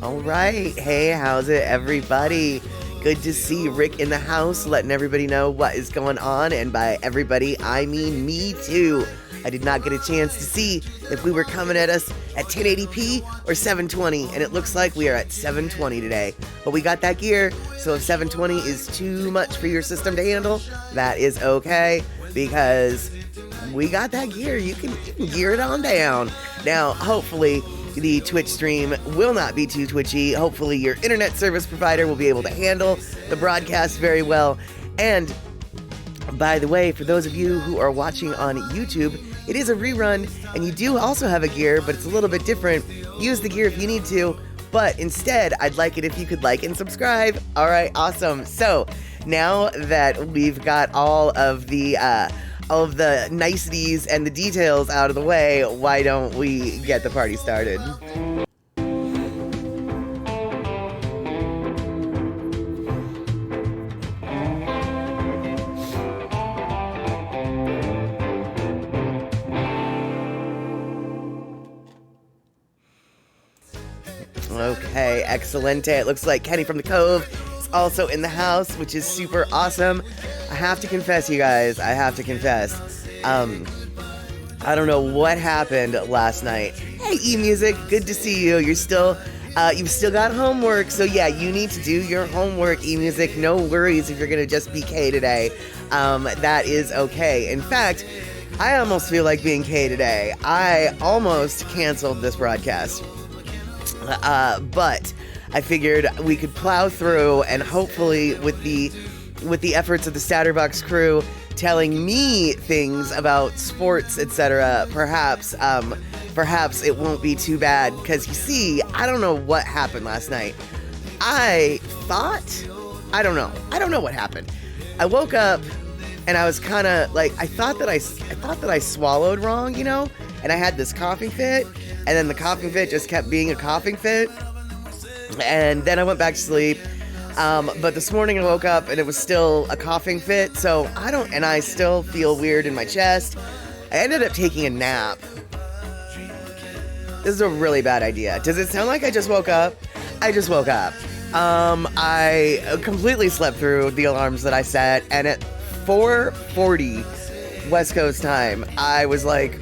All right. Hey, how's it, everybody? Good to see Rick in the house, letting everybody know what is going on. And by everybody, I mean me too. I did not get a chance to see if we were coming at us at 1080p or 720, and it looks like we are at 720 today. But we got that gear, so if 720 is too much for your system to handle, that is okay, because we got that gear. You can gear it on down. Now, hopefully, the Twitch stream will not be too twitchy. Hopefully, your internet service provider will be able to handle the broadcast very well. And by the way, for those of you who are watching on YouTube, it is a rerun, and you do also have a gear, but it's a little bit different. Use the gear if you need to, but instead, I'd like it if you could like and subscribe. All right, awesome. So now that we've got all of the niceties and the details out of the way, why don't we get the party started? Okay, excelente. It looks like Kenny from the Cove is also in the house, which is super awesome. I have to confess, you guys, I don't know what happened last night. Hey, E-Music, good to see you. You've still got homework, so yeah, you need to do your homework, E-Music. No worries if you're gonna just be K today. That is okay. In fact, I almost feel like being K today. I almost canceled this broadcast. But I figured we could plow through, and hopefully with the efforts of the Statterbox crew telling me things about sports, etc., perhaps it won't be too bad, because you see, I don't know what happened last night. I don't know what happened. I woke up and I was kind of like, I thought that I swallowed wrong, you know, and I had this coughing fit. And then the coughing fit just kept being a coughing fit. And then I went back to sleep. But this morning I woke up and it was still a coughing fit. So I still feel weird in my chest. I ended up taking a nap. This is a really bad idea. Does it sound like I just woke up? I just woke up. I completely slept through the alarms that I set. And at 4:40 West Coast time, I was like,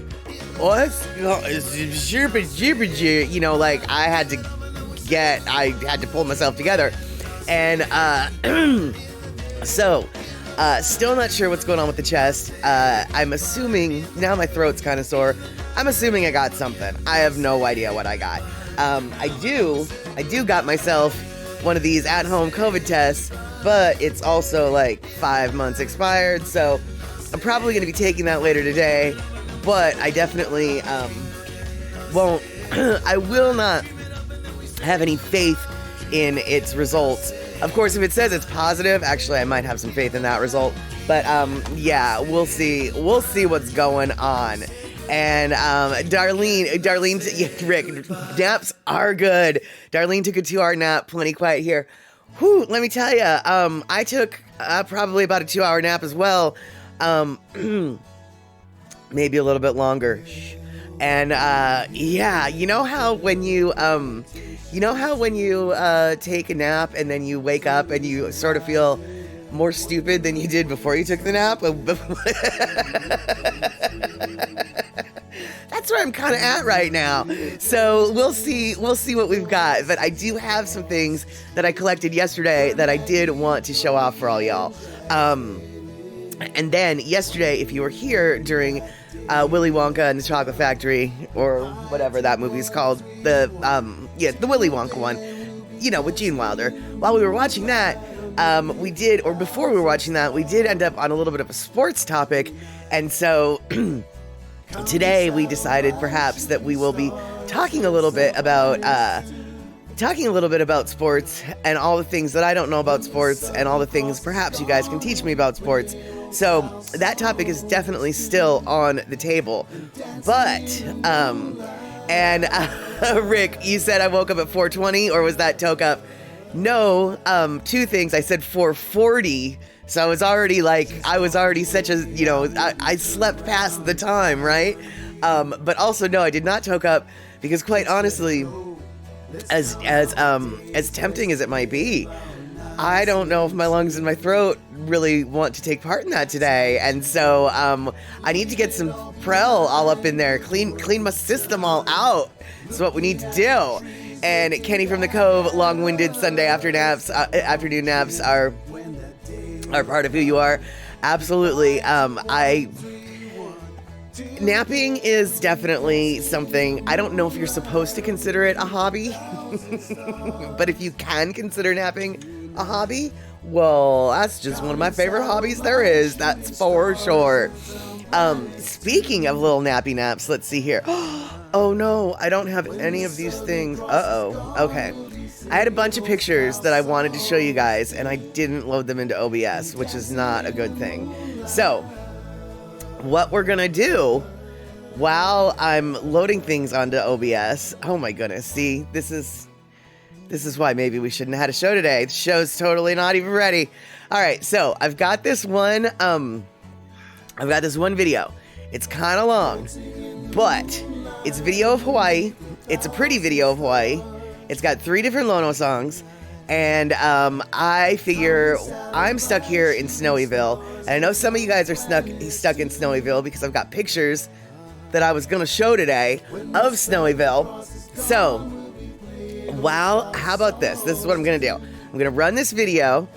what? You know, like I had to pull myself together. And so still not sure what's going on with the chest. I'm assuming, now my throat's kind of sore, I'm assuming I got something. I have no idea what I got. I do got myself one of these at-home COVID tests, but it's also like 5 months expired, so I'm probably going to be taking that later today. But I definitely won't, I will not have any faith in its results. Of course, if it says it's positive, actually I might have some faith in that result. But yeah, we'll see what's going on. And Darlene, yeah, Rick, naps are good. Darlene took a 2-hour nap, plenty quiet here. Whew, let me tell you, I took probably about a 2-hour nap as well. Maybe a little bit longer. And yeah, you know how when you take a nap and then you wake up and you sort of feel more stupid than you did before you took the nap? That's where I'm kind of at right now. So we'll see what we've got. But I do have some things that I collected yesterday that I did want to show off for all y'all. And then yesterday, if you were here during Willy Wonka and the Chocolate Factory, or whatever that movie's called, the Willy Wonka one, you know, with Gene Wilder. While we were watching that, before we were watching that, we did end up on a little bit of a sports topic, and so today we decided perhaps that we will be talking a little bit about sports and all the things that I don't know about sports and all the things perhaps you guys can teach me about sports. So that topic is definitely still on the table. But, Rick, you said I woke up at 4:20, or was that toke up? No, two things. I said 4:40, so I was already such a, you know, I slept past the time, right? But also, no, I did not toke up, because quite honestly, as tempting as it might be, I don't know if my lungs and my throat really want to take part in that today. And so I need to get some Prel all up in there, clean my system all out. That's what we need to do. And Kenny from the Cove, long-winded Sunday afternoon naps are part of who you are. Absolutely. Napping is definitely something, I don't know if you're supposed to consider it a hobby, but if you can consider napping a hobby, well, that's just one of my favorite hobbies there is, that's for sure. Speaking of little nappy naps, let's see here. Oh no, I don't have any of these things. Uh-oh. Okay. I had a bunch of pictures that I wanted to show you guys, and I didn't load them into OBS, which is not a good thing. So, what we're gonna do while I'm loading things onto OBS, oh my goodness, see, this is why maybe we shouldn't have had a show today. The show's totally not even ready. All right, so I've got this one video. It's kind of long, but it's a video of Hawaii. It's a pretty video of Hawaii. It's got 3 different Lono songs, and I figure I'm stuck here in Snowyville, and I know some of you guys are stuck in Snowyville because I've got pictures that I was going to show today of Snowyville. So, how about this? This is what I'm going to do. I'm going to run this video.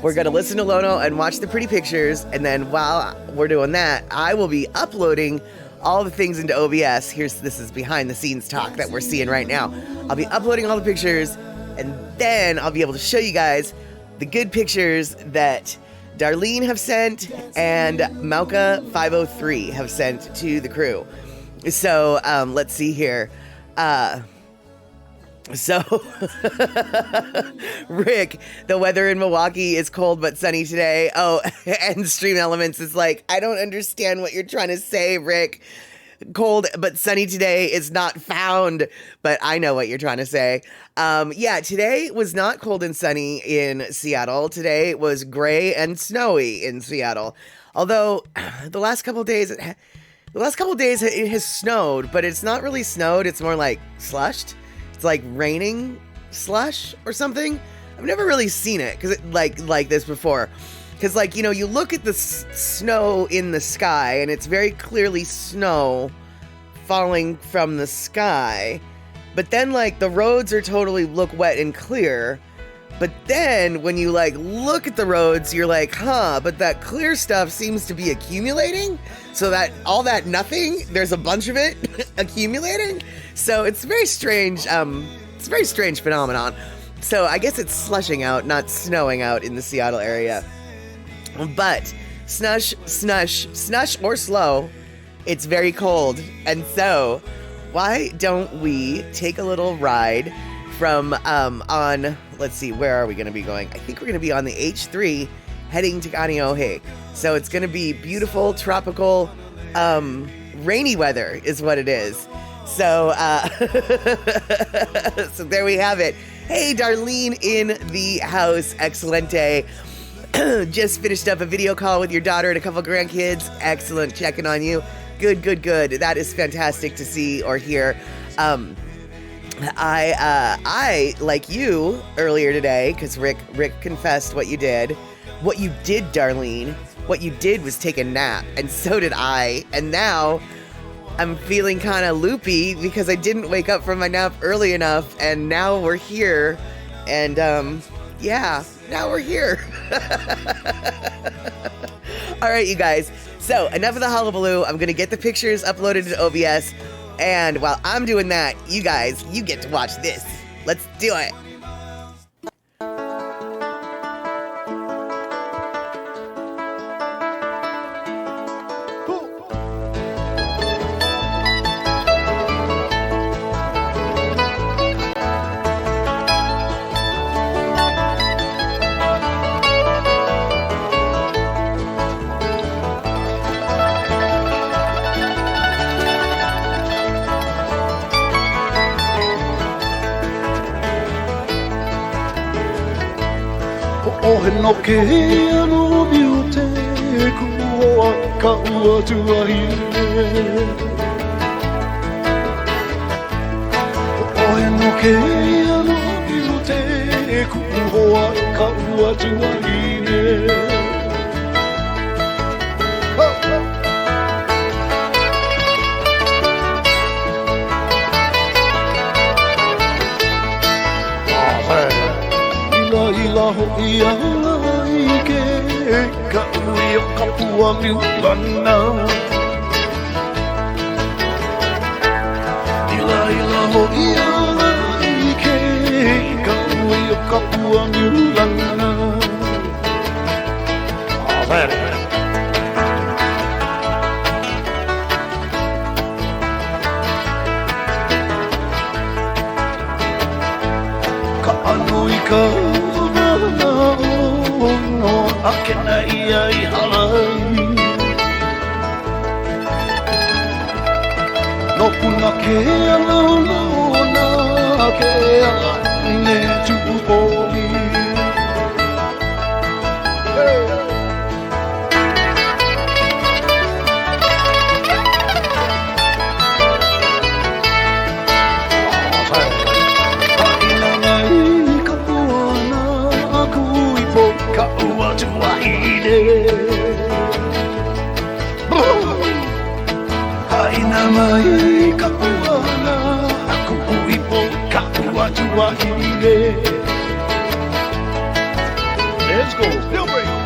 We're going to listen to Lono and watch the pretty pictures, and then while we're doing that, I will be uploading all the things into OBS. This is behind the scenes talk that we're seeing right now. I'll be uploading all the pictures, and then I'll be able to show you guys the good pictures that Darlene have sent and Mauka 503 have sent to the crew. So, let's see here. So, Rick, the weather in Milwaukee is cold but sunny today. Oh, and Stream Elements is like, I don't understand what you're trying to say, Rick. Cold but sunny today is not found, but I know what you're trying to say. Yeah, today was not cold and sunny in Seattle. Today was gray and snowy in Seattle. Although the last couple of days it has snowed, but it's not really snowed. It's more like slushed. It's like raining slush or something. I've never really seen it like this before. Because, like, you know, you look at the snow in the sky, and it's very clearly snow falling from the sky. But then, like, the roads look wet and clear. But then, when you, like, look at the roads, you're like, but that clear stuff seems to be accumulating. So that, all that nothing, there's a bunch of it accumulating. So it's very strange, it's a very strange phenomenon. So I guess it's slushing out, not snowing out in the Seattle area. But snush or slow, it's very cold. And so why don't we take a little ride from let's see, where are we going to be going? I think we're going to be on the H3 heading to Kaneohe. So it's going to be beautiful, tropical, rainy weather is what it is. So, so there we have it. Hey, Darlene in the house. Excelente. Just finished up a video call with your daughter and a couple grandkids. Excellent. Checking on you. Good. That is fantastic to see or hear. I like you earlier today, because Rick confessed what you did. What you did, Darlene, what you did was take a nap, and so did I. And now I'm feeling kind of loopy because I didn't wake up from my nap early enough, and now we're here. And yeah, now we're here. All right, you guys. So enough of the hullabaloo. I'm going to get the pictures uploaded to OBS. And while I'm doing that, you guys, you get to watch this. Let's do it. no ke no biute kua ka ua tuahine. Ohe no ke kuhoa ka ua tua ine Ila ho ia ike ka ui o ka pua miulana Ila ho ia ike ka ui o ka pua miulana Ka anu i ka no akena ia I halai No puna ke alauna ke ala ne tupoli Haina mai ka puana aku uipo ka ua tua hine Let's go, still break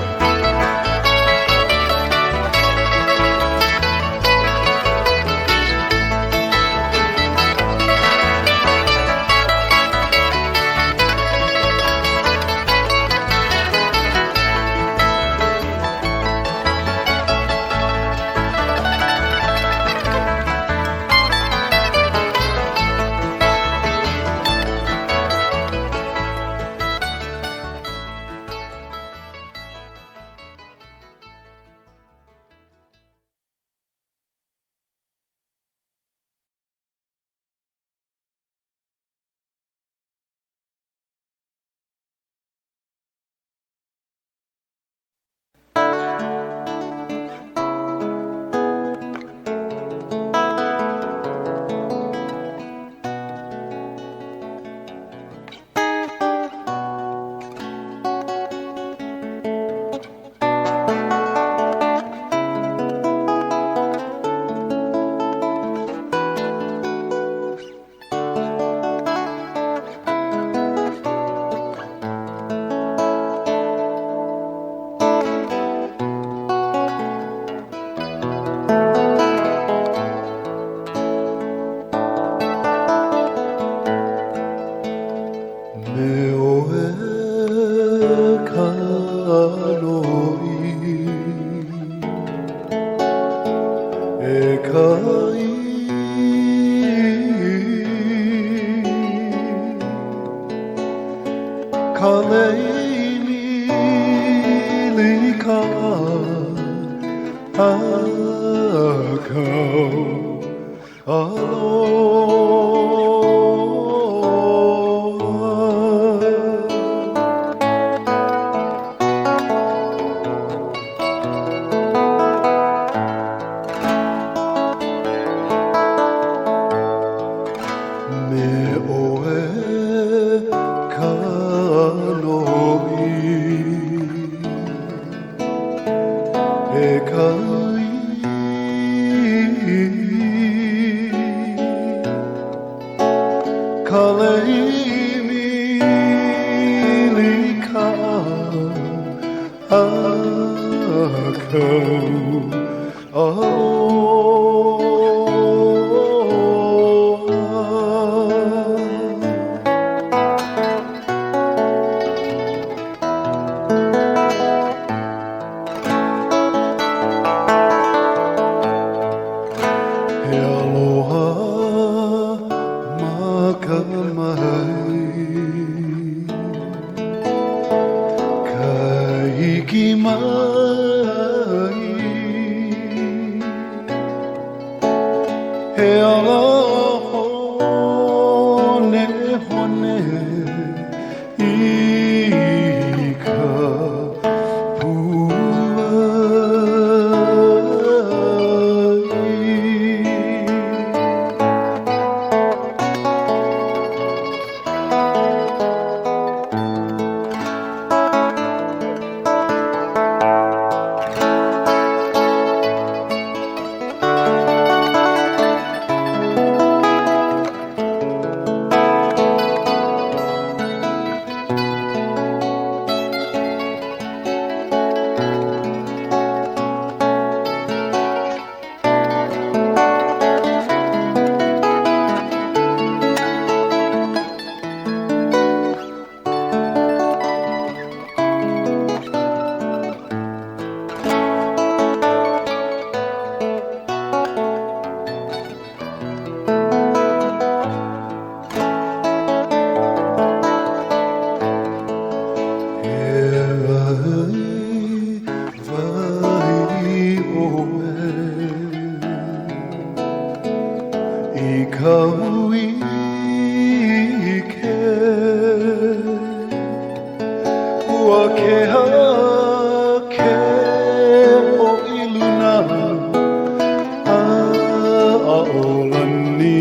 ikaw ike wakehake o iluna aolani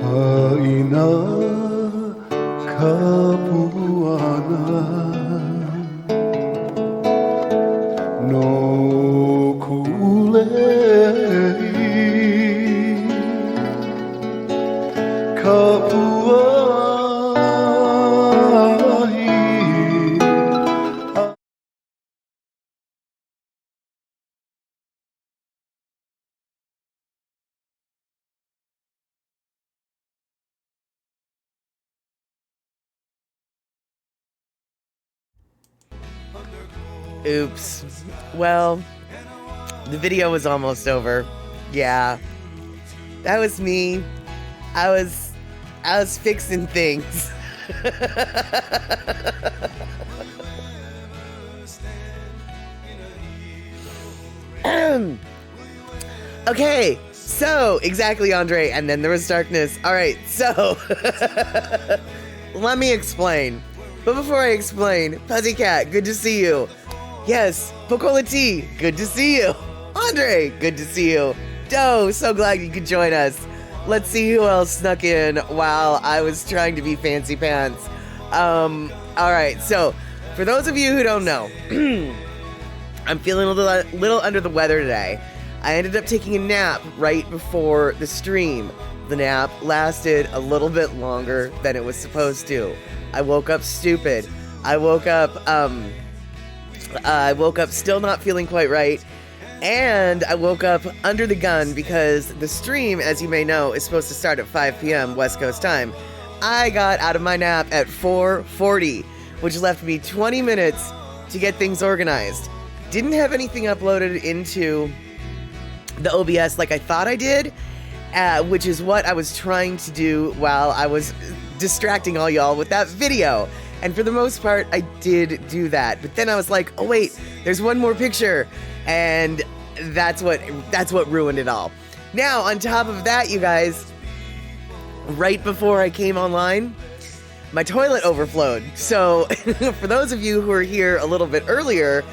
Haina kapuana no kulei kapuahi. Oops. Well, the video was almost over. Yeah. That was me. I was fixing things. Okay, so exactly, Andre, and then there was darkness. All right, so let me explain. But before I explain, Pussycat, good to see you. Yes, Pocola T, good to see you. Andre, good to see you. Doe, so glad you could join us. Let's see who else snuck in while I was trying to be fancy pants. All right, so for those of you who don't know, I'm feeling a little under the weather today. I ended up taking a nap right before the stream. The nap lasted a little bit longer than it was supposed to. I woke up stupid. I woke up still not feeling quite right. And I woke up under the gun because the stream, as you may know, is supposed to start at 5 p.m. West Coast time. I got out of my nap at 4:40, which left me 20 minutes to get things organized. Didn't have anything uploaded into the OBS like I thought I did, which is what I was trying to do while I was distracting all y'all with that video. And for the most part, I did do that. But then I was like, oh wait, there's one more picture. And that's what ruined it all. Now, on top of that, you guys, right before I came online, my toilet overflowed. So for those of you who are here a little bit earlier,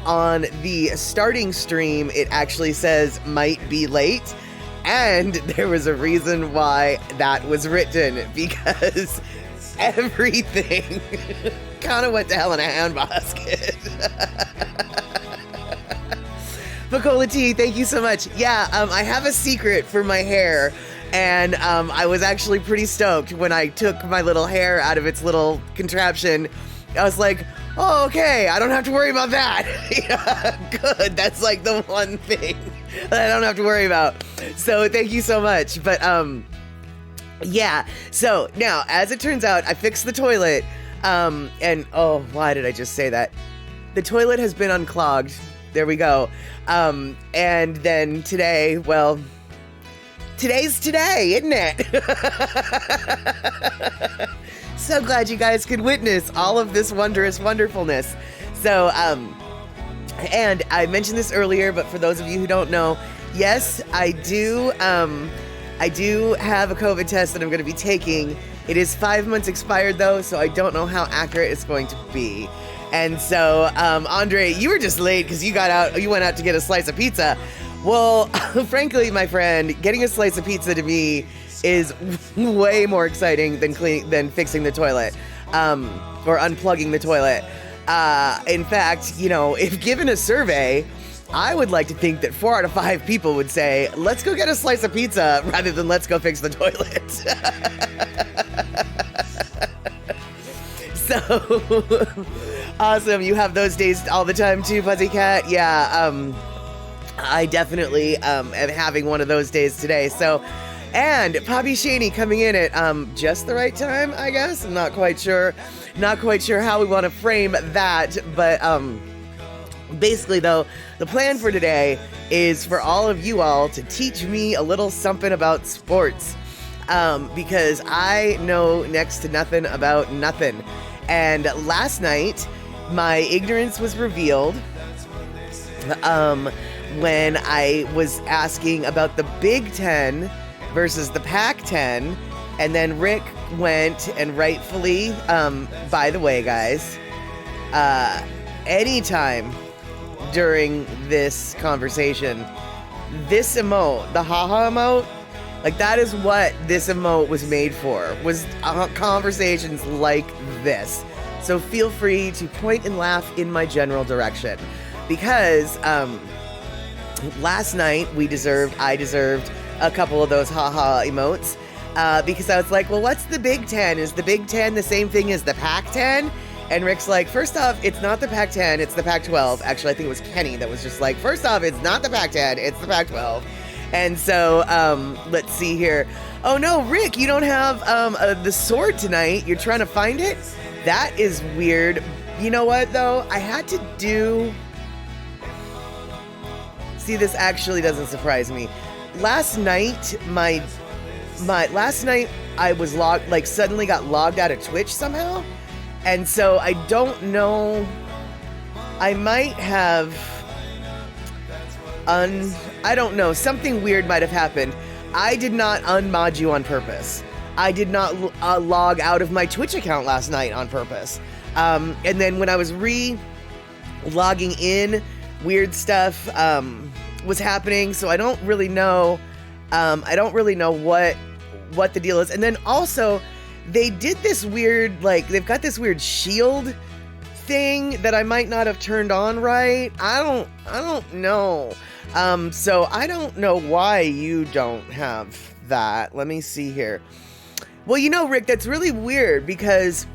on the starting stream, it actually says might be late. And there was a reason why that was written, because everything kind of went to hell in a handbasket. Pocola T, thank you so much. Yeah, I have a secret for my hair, and I was actually pretty stoked when I took my little hair out of its little contraption. I was like, oh, okay, I don't have to worry about that. Yeah, good, that's like the one thing that I don't have to worry about. So thank you so much. But Yeah. So now, as it turns out, I fixed the toilet. And oh, why did I just say that? The toilet has been unclogged. There we go. And then today, well, today's today, isn't it? So glad you guys could witness all of this wondrous wonderfulness. So, and I mentioned this earlier, but for those of you who don't know, yes, I do have a COVID test that I'm going to be taking. It is 5 months expired though, so I don't know how accurate it's going to be. And so, Andre, you were just late because you went out to get a slice of pizza. Well, frankly, my friend, getting a slice of pizza to me is way more exciting than fixing the toilet, or unplugging the toilet. In fact, if given a survey, I would like to think that 4 out of 5 people would say, let's go get a slice of pizza rather than let's go fix the toilet. So awesome. You have those days all the time too, Pussycat? Yeah, I definitely am having one of those days today. So, and Poppy Shaney coming in at just the right time, I guess. I'm not quite sure. Not quite sure how we want to frame that, but basically, though, the plan for today is for all of you all to teach me a little something about sports, because I know next to nothing about nothing. And last night, my ignorance was revealed when I was asking about the Big Ten versus the Pac-10, and then Rick went and rightfully, by the way, guys, anytime during this conversation, this emote, the haha emote, like that is what this emote was made for, was conversations like this. So feel free to point and laugh in my general direction, because last night I deserved a couple of those haha emotes, because I was like, well, what's the Big Ten? Is the Big Ten the same thing as the Pac-10? And Rick's like, first off, it's not the Pac-10, it's the Pac-12. Actually, I think it was Kenny that was just like, first off, it's not the Pac-10, it's the Pac-12. And so, let's see here. Oh no, Rick, you don't have the sword tonight. You're trying to find it? That is weird. You know what, though? I had to do... See, this actually doesn't surprise me. Last night, last night, I was suddenly got logged out of Twitch somehow. And so I don't know, I might have, I don't know, something weird might have happened. I did not unmod you on purpose. I did not log out of my Twitch account last night on purpose. And then when I was logging in, weird stuff was happening, so I don't really know, what the deal is. And then also, they did this weird, they've got this weird shield thing that I might not have turned on right. I don't know. So I don't know why you don't have that. Let me see here. Well, Rick, that's really weird because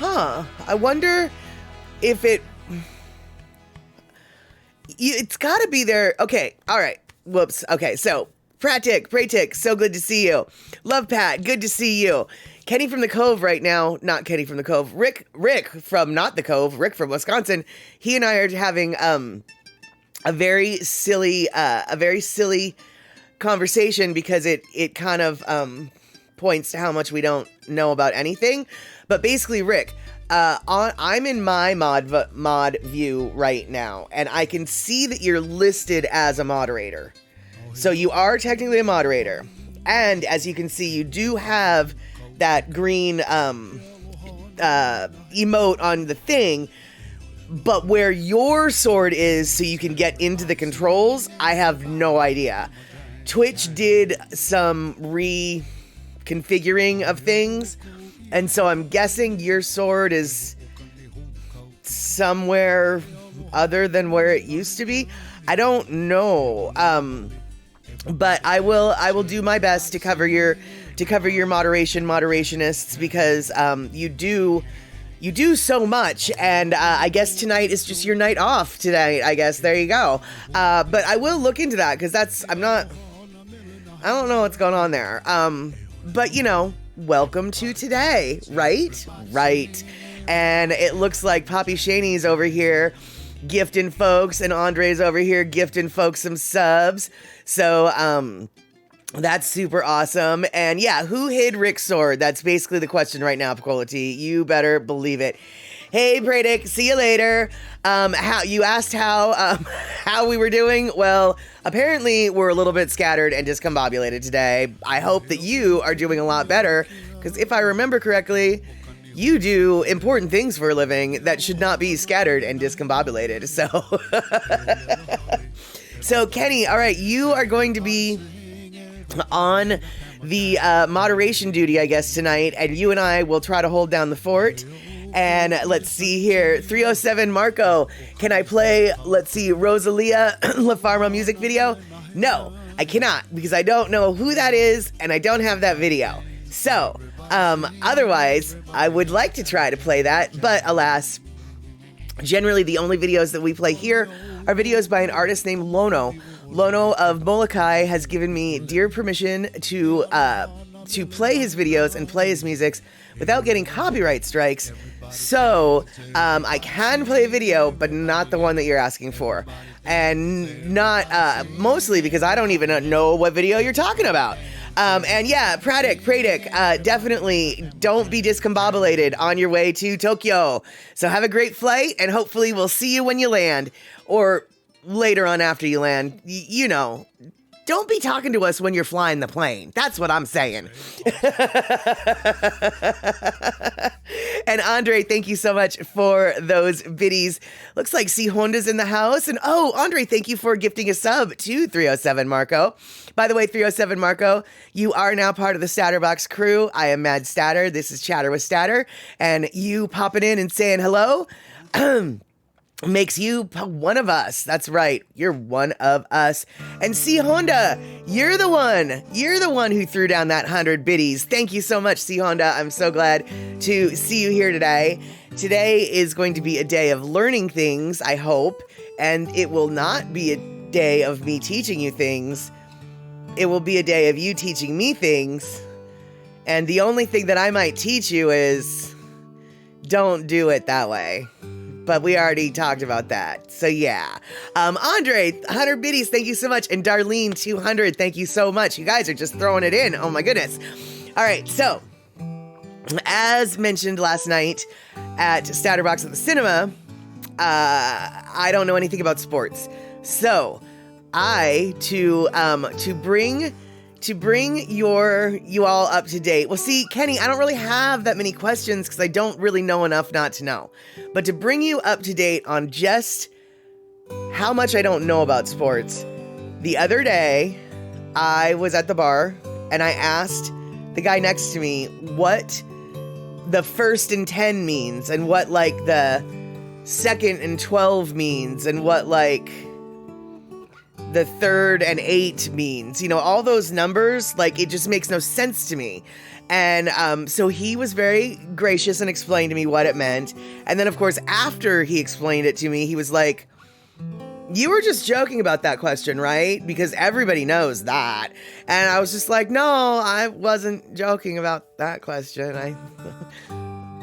I wonder if it's gotta be there. Okay. All right. Whoops. Okay. So Pratik, so good to see you. Love Pat, good to see you. Kenny from the Cove right now, not Kenny from the Cove, Rick from not the Cove, Rick from Wisconsin. He and I are having a very silly conversation because it kind of points to how much we don't know about anything. But basically, Rick, I'm in my mod view right now, and I can see that you're listed as a moderator. So you are technically a moderator. And as you can see, you do have that green emote on the thing. But where your sword is so you can get into the controls, I have no idea. Twitch did some reconfiguring of things. And so I'm guessing your sword is somewhere other than where it used to be. I don't know. But I will do my best to cover your moderationists, because you do so much, and I guess tonight is just your night off tonight. I guess there you go. But I will look into that, because I'm I don't know what's going on there. But you know, welcome to today, right? Right. And it looks like Poppy Shaney's over here gifting folks, and Andre's over here gifting folks some subs. So, that's super awesome. And yeah, who hid Rick's sword? That's basically the question right now, Picola T. You better believe it. Hey, Pradick, see you later. How you asked how we were doing? Well, apparently we're a little bit scattered and discombobulated today. I hope that you are doing a lot better, because if I remember correctly, you do important things for a living that should not be scattered and discombobulated. So Kenny, all right, you are going to be on the moderation duty, I guess, tonight, and you and I will try to hold down the fort. And let's see here, 307 Marco, can I play, let's see, Rosalia La Farma music video? No, I cannot, because I don't know who that is, and I don't have that video. So, otherwise, I would like to try to play that, but alas, generally the only videos that we play here are videos by an artist named Lono. Lono of Molokai has given me dear permission to play his videos and play his musics without getting copyright strikes. So, I can play a video, but not the one that you're asking for. And not, mostly because I don't even know what video you're talking about. And yeah, Pradick, definitely don't be discombobulated on your way to Tokyo. So have a great flight, and hopefully we'll see you when you land. Or later on after you land, you know. Don't be talking to us when you're flying the plane. That's what I'm saying. And Andre, thank you so much for those biddies. Looks like C Honda's in the house. And oh, Andre, thank you for gifting a sub to 307 Marco. By the way, 307 Marco, you are now part of the Statterbox crew. I am Mad Statter. This is Chatter with Statter. And you popping in and saying hello makes you one of us. That's right. You're one of us. And C Honda, you're the one who threw down that 100 biddies. Thank you so much, C Honda. I'm so glad to see you here today. Today is going to be a day of learning things, I hope. And it will not be a day of me teaching you things. It will be a day of you teaching me things. And the only thing that I might teach you is don't do it that way. But we already talked about that. So yeah. Andre, 100 biddies, thank you so much. And Darlene, 200, thank you so much. You guys are just throwing it in. Oh my goodness. All right, so as mentioned last night at Statterbox at the cinema, I don't know anything about sports. So to bring you all up to date. Well, see, Kenny, I don't really have that many questions because I don't really know enough not to know. But to bring you up to date on just how much I don't know about sports, the other day I was at the bar and I asked the guy next to me what the 1st and 10 means and what like the 2nd and 12 means and what like the 3rd and 8 means, you know, all those numbers, like it just makes no sense to me. And so he was very gracious and explained to me what it meant. And then of course, after he explained it to me, he was like, you were just joking about that question, right? Because everybody knows that. And I was just like, no, I wasn't joking about that question.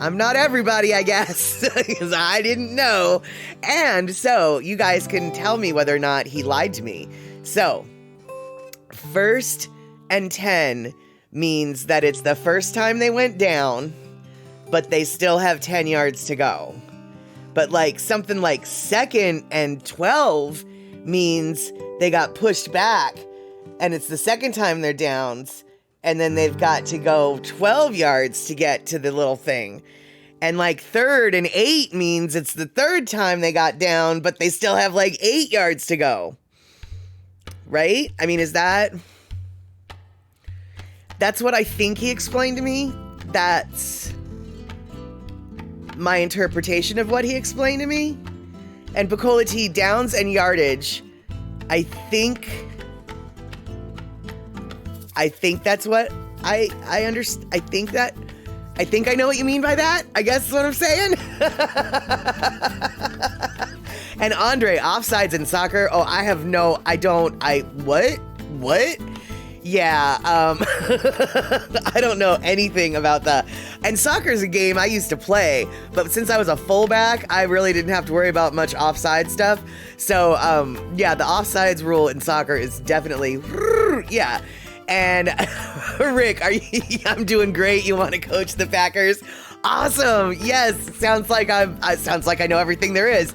I'm not everybody, I guess, because I didn't know. And so you guys can tell me whether or not he lied to me. So 1st and 10 means that it's the first time they went down, but they still have 10 yards to go. But like something like 2nd and 12 means they got pushed back and it's the second time they're downs. And then they've got to go 12 yards to get to the little thing. And like 3rd and 8 means it's the 3rd time they got down, but they still have like 8 yards to go. Right? I mean, that's what I think he explained to me. That's my interpretation of what he explained to me. And Picola T, downs and yardage, I think that's what I understand. I think I know what you mean by that. I guess is what I'm saying. And Andre, offsides in soccer. Oh, what? Yeah, I don't know anything about that. And soccer's a game I used to play, but since I was a fullback, I really didn't have to worry about much offside stuff. So, yeah, the offsides rule in soccer is definitely, yeah. And Rick, I'm doing great. You want to coach the Packers? Awesome. Yes, sounds like I know everything there is.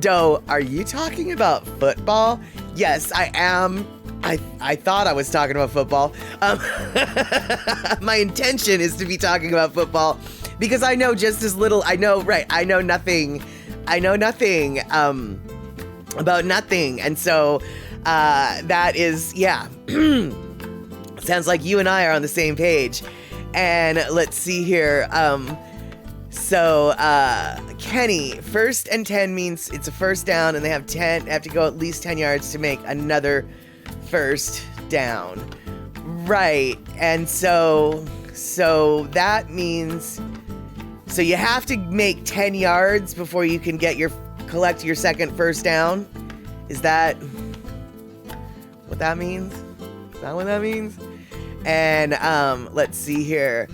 Doe, are you talking about football? Yes, I am. I thought I was talking about football. My intention is to be talking about football because I know just as little. I know nothing about nothing. And so that is, yeah. Sounds like you and I are on the same page. And let's see here. So Kenny, 1st and 10 means it's a first down and they have to go at least 10 yards to make another first down. Right. And so that means, so you have to make 10 yards before you can collect your second first down. Is that what that means? Is that what that means? And let's see here.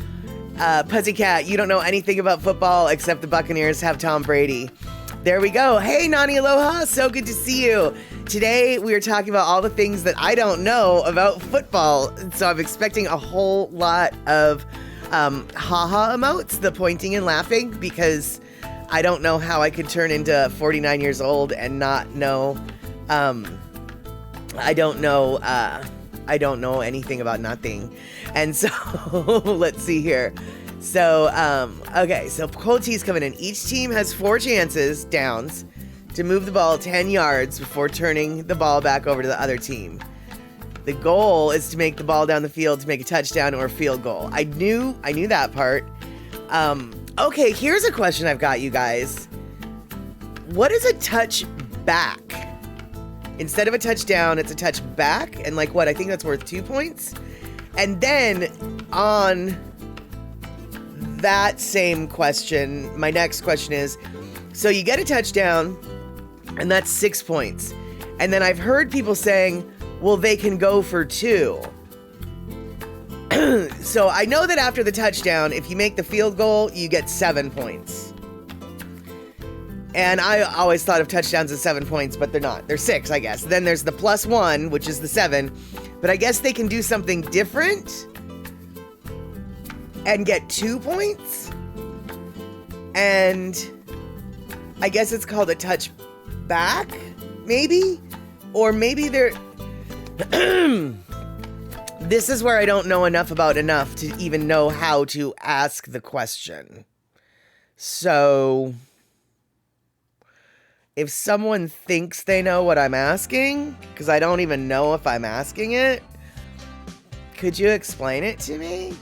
Pussycat, you don't know anything about football except the Buccaneers have Tom Brady. There we go. Hey, Nani Aloha. So good to see you. Today, we are talking about all the things that I don't know about football. So I'm expecting a whole lot of haha emotes, the pointing and laughing, because I don't know how I could turn into 49 years old and not know. I don't know anything about nothing. And so, let's see here. So, okay, so cold tea's coming in. Each team has 4 chances, downs, to move the ball 10 yards before turning the ball back over to the other team. The goal is to make the ball down the field to make a touchdown or a field goal. I knew that part. Okay, here's a question I've got, you guys. What is a touchback? Instead of a touchdown, it's a touchback, and like what? I think that's worth 2 points. And then on that same question, my next question is, so you get a touchdown, and that's 6 points. And then I've heard people saying, well, they can go for 2. So I know that after the touchdown, if you make the field goal, you get 7 points. And I always thought of touchdowns as 7 points, but they're not. They're 6, I guess. Then there's the +1, which is the 7. But I guess they can do something different and get 2 points. And I guess it's called a touchback, maybe? Or maybe they're... This is where I don't know enough to even know how to ask the question. So... if someone thinks they know what I'm asking, because I don't even know if I'm asking it, could you explain it to me?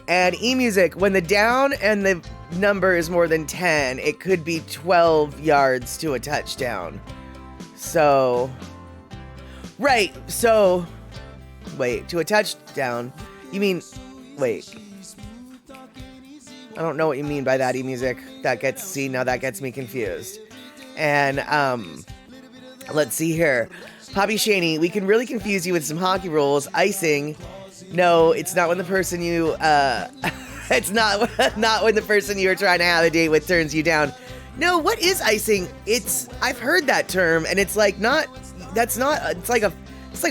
And eMusic, when the down and the number is more than 10, it could be 12 yards to a touchdown. So, right, so, wait, to a touchdown, you mean, wait. I don't know what you mean by that, eMusic. Now that gets me confused. And, let's see here. Poppy Shaney, we can really confuse you with some hockey rules. Icing. No, it's not when the person you, it's not when the person you were trying to have a date with turns you down. No, what is icing? I've heard that term, and it's like it's like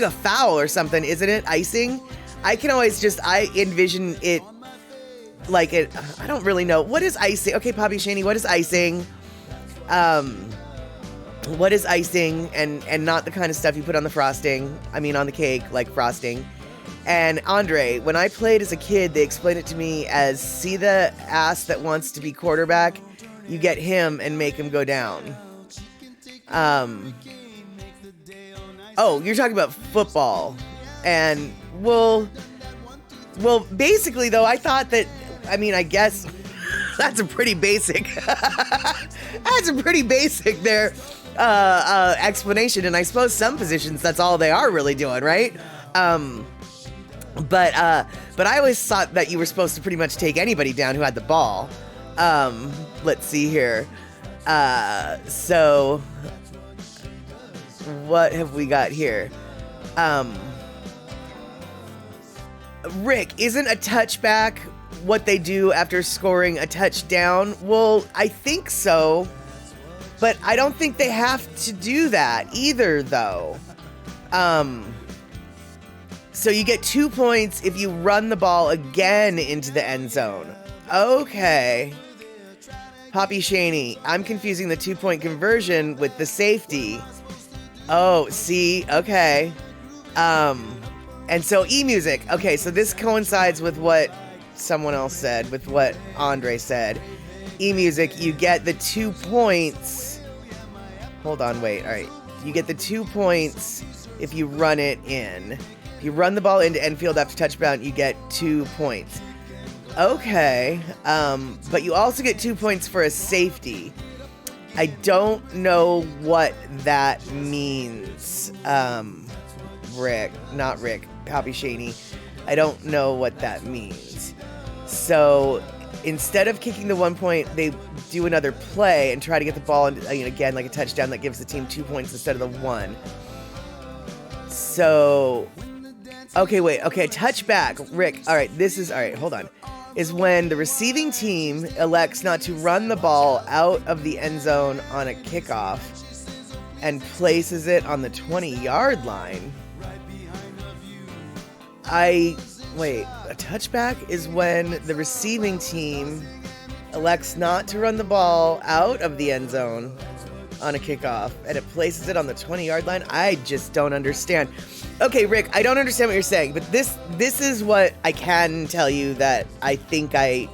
a foul or something, isn't it? Icing? I envision it like it, I don't really know. What is icing? Okay, Poppy Shaney, what is icing? What is icing, and not the kind of stuff you put on the frosting. I mean, on the cake, like frosting. And Andre, when I played as a kid, they explained it to me as, see the ass that wants to be quarterback? You get him and make him go down. Oh, you're talking about football. And, well, basically, though, I thought that, I guess... That's a pretty basic there explanation, and I suppose some positions that's all they are really doing, right? But I always thought that you were supposed to pretty much take anybody down who had the ball. Let's see here. So what have we got here? Rick, isn't a touchback what they do after scoring a touchdown? Well, I think so, but I don't think they have to do that either, though. So you get 2 points if you run the ball again into the end zone. Okay. Poppy Shaney, I'm confusing the 2-point conversion with the safety. Oh, see, okay. And so E-music. Okay, so this coincides with what someone else said, with what Andre said. E-music, you get the 2 points. Hold on, wait. All right. You get the 2 points if you run it in. If you run the ball into end field after touchdown, you get 2 points. Okay. But you also get 2 points for a safety. I don't know what that means. Rick, not Rick, Poppy Shaney. I don't know what that means. So instead of kicking the 1 point, they do another play and try to get the ball again like a touchdown that gives the team 2 points instead of the 1. So, okay, wait, okay, touchback, Rick. All right, hold on. Is when the receiving team elects not to run the ball out of the end zone on a kickoff and places it on the 20-yard line. Wait, a touchback is when the receiving team elects not to run the ball out of the end zone on a kickoff and it places it on the 20-yard line. I just don't understand. Okay, Rick, I don't understand what you're saying, but this is what I can tell you that I think okay.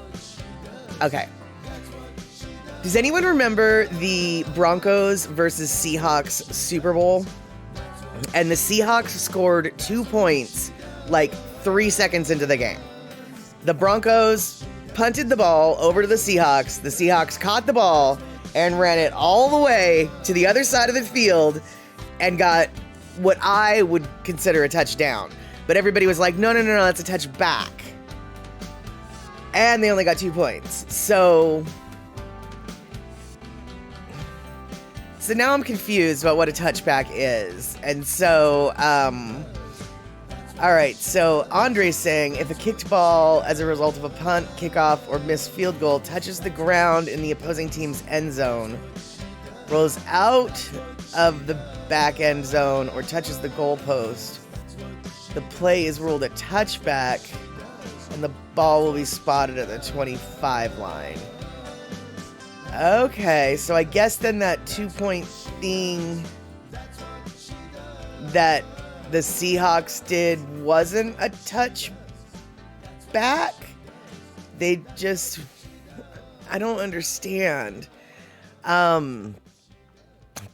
Does anyone remember the Broncos versus SeaHawks Super Bowl? And the Seahawks scored 2 points like 3 seconds into the game. The Broncos punted the ball over to the Seahawks. The Seahawks caught the ball and ran it all the way to the other side of the field and got what I would consider a touchdown. But everybody was like, no, that's a touchback. And they only got 2 points. So now I'm confused about what a touchback is. And so, all right, so Andre's saying if a kicked ball as a result of a punt, kickoff, or missed field goal touches the ground in the opposing team's end zone, rolls out of the back end zone, or touches the goalpost, the play is ruled a touchback, and the ball will be spotted at the 25 line. Okay, so I guess then that 2-point thing that the Seahawks did wasn't a touchback. They just, I don't understand.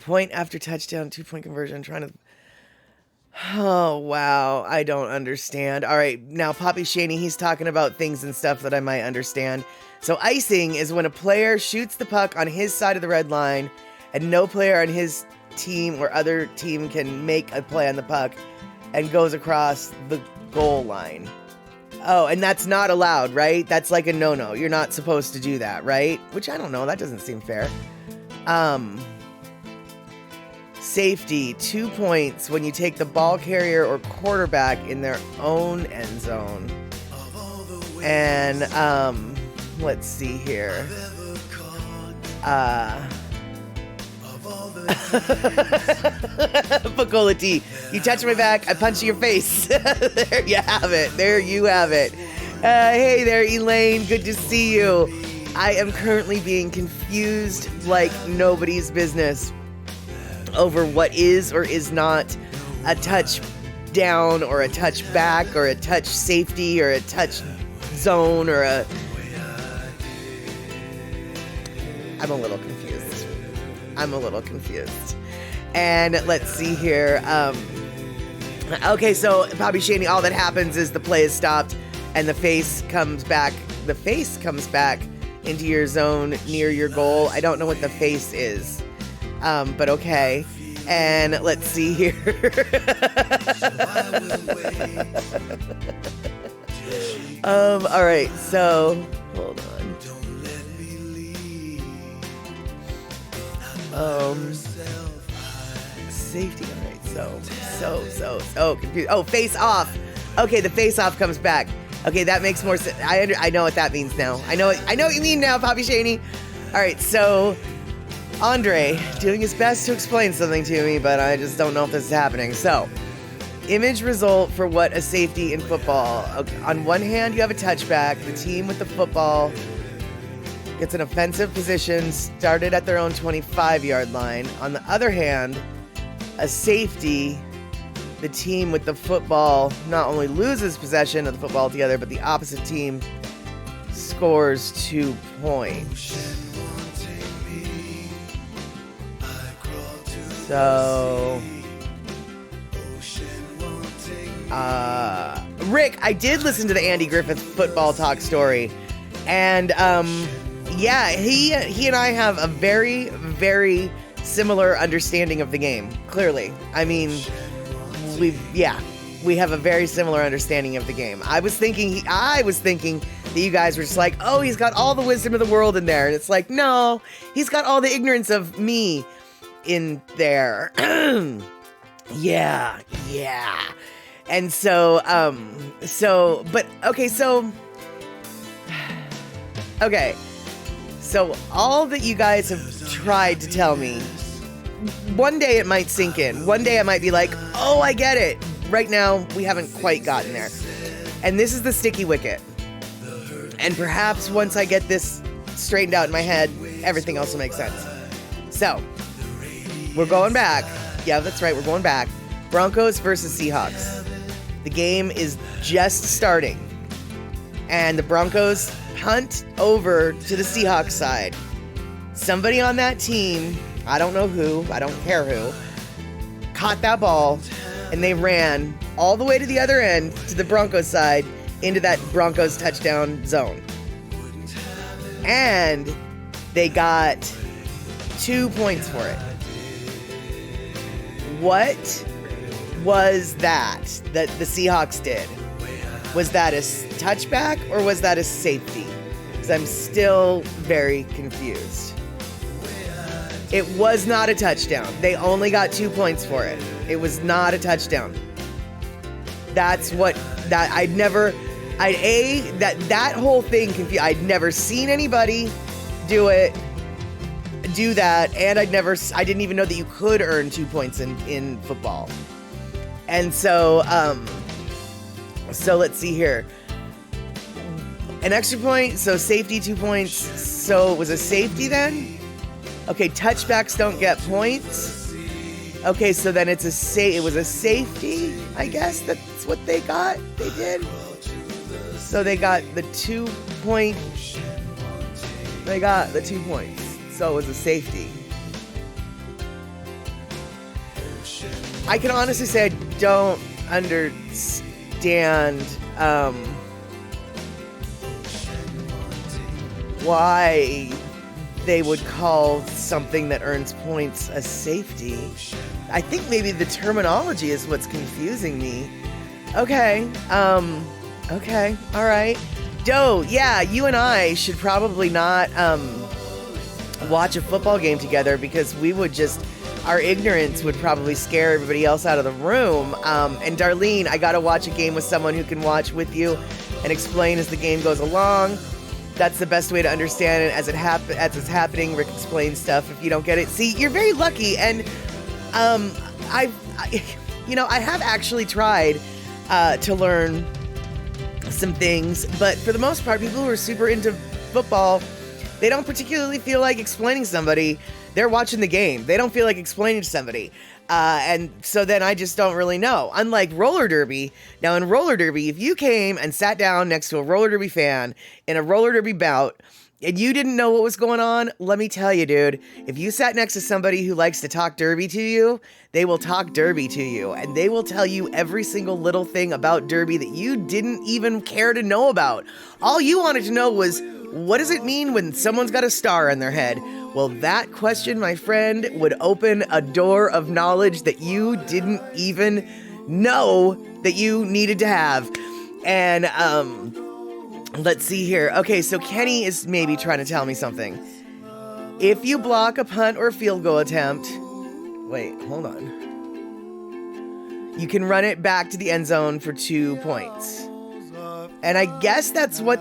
Point after touchdown, 2-point conversion, trying to, oh, wow, I don't understand. All right, now Poppy Shaney, he's talking about things and stuff that I might understand. So icing is when a player shoots the puck on his side of the red line and no player on his team or other team can make a play on the puck and goes across the goal line. Oh, and that's not allowed, right? That's like a no-no. You're not supposed to do that, right? Which I don't know. That doesn't seem fair. Safety, 2 points when you take the ball carrier or quarterback in their own end zone. And, let's see here. Pacola T, you touch my back, I punch your face. There you have it. There you have it. Hey there, Elaine. Good to see you. I am currently being confused like nobody's business over what is or is not a touchdown or a touchback or a touch safety or a touch zone or a... I'm a little confused. And let's see here. Okay, so Poppy Shaney, all that happens is the play is stopped and the face comes back. The face comes back into your zone near your goal. I don't know what the face is. But okay. And let's see here. All right, so hold on. Safety, all right, so confused. Oh, face off. Okay, the face-off comes back. Okay, that makes more sense. I know what that means now. I know what you mean now, Poppy Shaney. All right, so Andre doing his best to explain something to me, but I just don't know if this is happening. So, image result for what a safety in football. On one hand, you have a touchback. The team with the football gets an offensive position, started at their own 25-yard line. On the other hand, a safety, the team with the football not only loses possession of the football altogether, but the opposite team scores 2 points. So, Rick, I did listen to the Andy Griffith football talk story, and yeah, he and I have a very, very similar understanding of the game. Clearly, I mean, we have a very similar understanding of the game. I was thinking that you guys were just like, oh, he's got all the wisdom of the world in there, and it's like, no, he's got all the ignorance of me in there. yeah. And so, so all that you guys have tried to tell me, one day it might sink in. One day I might be like, oh, I get it. Right now, we haven't quite gotten there. And this is the sticky wicket. And perhaps once I get this straightened out in my head, everything else will make sense. So, we're going back. Yeah, that's right, we're going back. Broncos versus Seahawks. The game is just starting. And the Broncos punt over to the Seahawks side. Somebody on that team, I don't know who, I don't care who, caught that ball, and they ran all the way to the other end, to the Broncos side, into that Broncos touchdown zone. And they got 2 points for it. What was that the Seahawks did? Was that a touchback or was that a safety? Because I'm still very confused. It was not a touchdown. They only got 2 points for it. It was not a touchdown. That whole thing confused. I'd never seen anybody do that, and I didn't even know that you could earn 2 points in football. And so let's see here. An extra point, so safety 2 points. So it was a safety then? Okay, touchbacks don't get points. Okay, so then it was a safety, I guess that's what they got. They did. So they got the 2 point. They got the 2 points. So it was a safety. I can honestly say I don't understand why they would call something that earns points a safety. I think maybe the terminology is what's confusing me. Okay, all right. Doe, yeah, you and I should probably not watch a football game together because our ignorance would probably scare everybody else out of the room. And Darlene, I gotta watch a game with someone who can watch with you and explain as the game goes along. That's the best way to understand it as it's happening. Rick explains stuff if you don't get it. See, you're very lucky, and I have actually tried to learn some things, but for the most part, people who are super into football, they don't particularly feel like explaining to somebody. They're watching the game. They don't feel like explaining to somebody. And so then I just don't really know. Unlike roller derby. Now in roller derby, if you came and sat down next to a roller derby fan in a roller derby bout and you didn't know what was going on, let me tell you, dude, if you sat next to somebody who likes to talk derby to you, they will talk derby to you, and they will tell you every single little thing about derby that you didn't even care to know about. All you wanted to know was, what does it mean when someone's got a star on their head? Well, that question, my friend, would open a door of knowledge that you didn't even know that you needed to have. And, let's see here. Okay, so Kenny is maybe trying to tell me something. If you block a punt or field goal attempt... Wait, hold on. you can run it back to the end zone for 2 points. And I guess that's what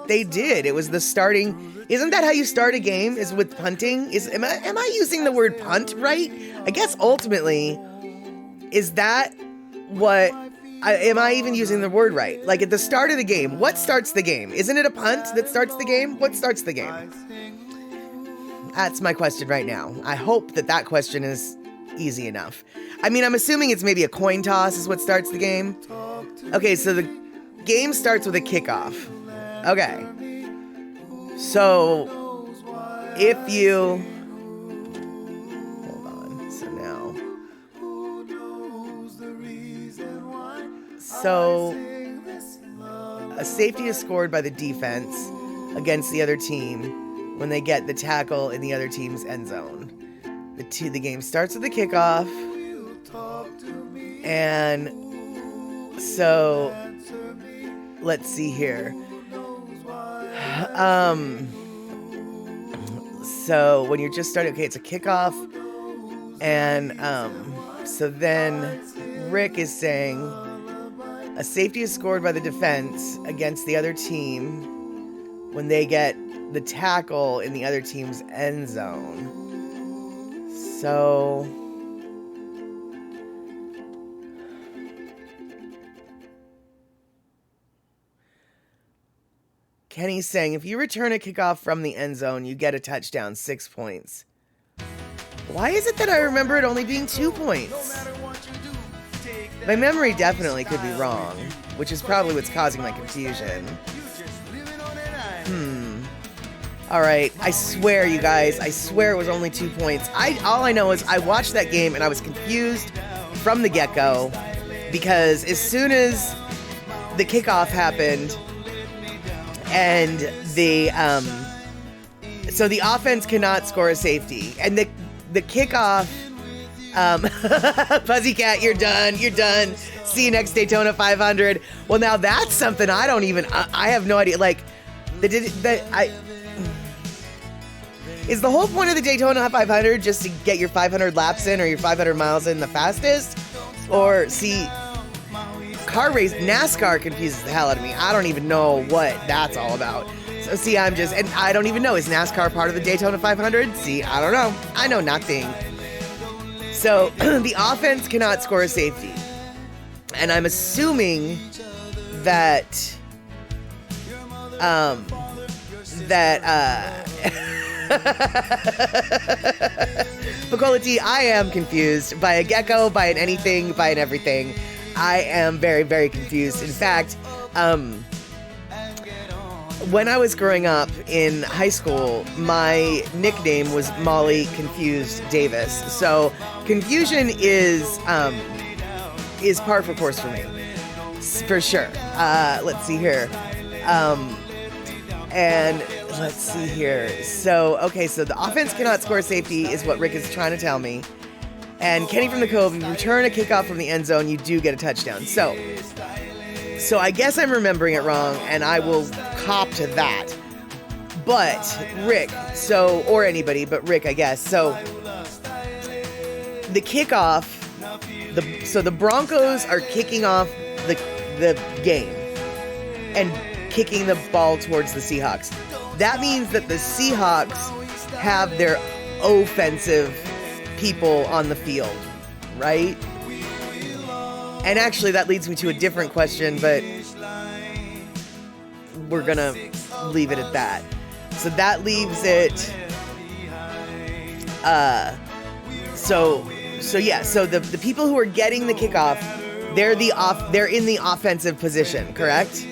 they did. It was the starting. Isn't that how you start a game? Is with punting? Am I using the word punt right? I guess ultimately, is that what? Am I even using the word right? Like at the start of the game, what starts the game? Isn't it a punt that starts the game? What starts the game? That's my question right now. I hope that question is easy enough. I mean, I'm assuming it's maybe a coin toss is what starts the game. Okay, so the game starts with a kickoff. Okay. So, if you... Hold on. So now... So, a safety is scored by the defense against the other team when they get the tackle in the other team's end zone. The game starts with the kickoff. And so, let's see here. So when you're just starting, okay, it's a kickoff. And so then Rick is saying a safety is scored by the defense against the other team when they get the tackle in the other team's end zone. So Kenny's saying if you return a kickoff from the end zone, you get a touchdown, 6 points. Why is it that I remember it only being 2 points? My memory definitely could be wrong, which is probably what's causing my confusion. Alright, I swear, you guys, I swear it was only 2 points. All I know is I watched that game and I was confused from the get-go because as soon as the kickoff happened and so the offense cannot score a safety and the kickoff, Pussycat, you're done. See you next Daytona 500. Well, now that's something I have no idea. Like, is the whole point of the Daytona 500 just to get your 500 laps in or your 500 miles in the fastest? Or, see, car race, NASCAR confuses the hell out of me. I don't even know what that's all about. So, see, and I don't even know, is NASCAR part of the Daytona 500? See, I don't know. I know nothing. So, the offense cannot score a safety. And I'm assuming that, Bacola T, I am confused by a gecko, by an anything, by an everything. I am very, very confused. In fact, when I was growing up in high school, my nickname was Molly Confused Davis. So confusion is par for course for me, for sure. Let's see here. And let's see here. So, okay, so the offense cannot score safety is what Rick is trying to tell me. And Kenny from the Cove, you return a kickoff from the end zone, you do get a touchdown. So I guess I'm remembering it wrong, and I will cop to that. But Rick, or anybody, but Rick, I guess. So the kickoff, the Broncos are kicking off the game and kicking the ball towards the Seahawks. That means that the Seahawks have their offensive people on the field, right? And actually, that leads me to a different question, but we're gonna leave it at that. So that leaves it. So the people who are getting the kickoff, they're in the offensive position, correct?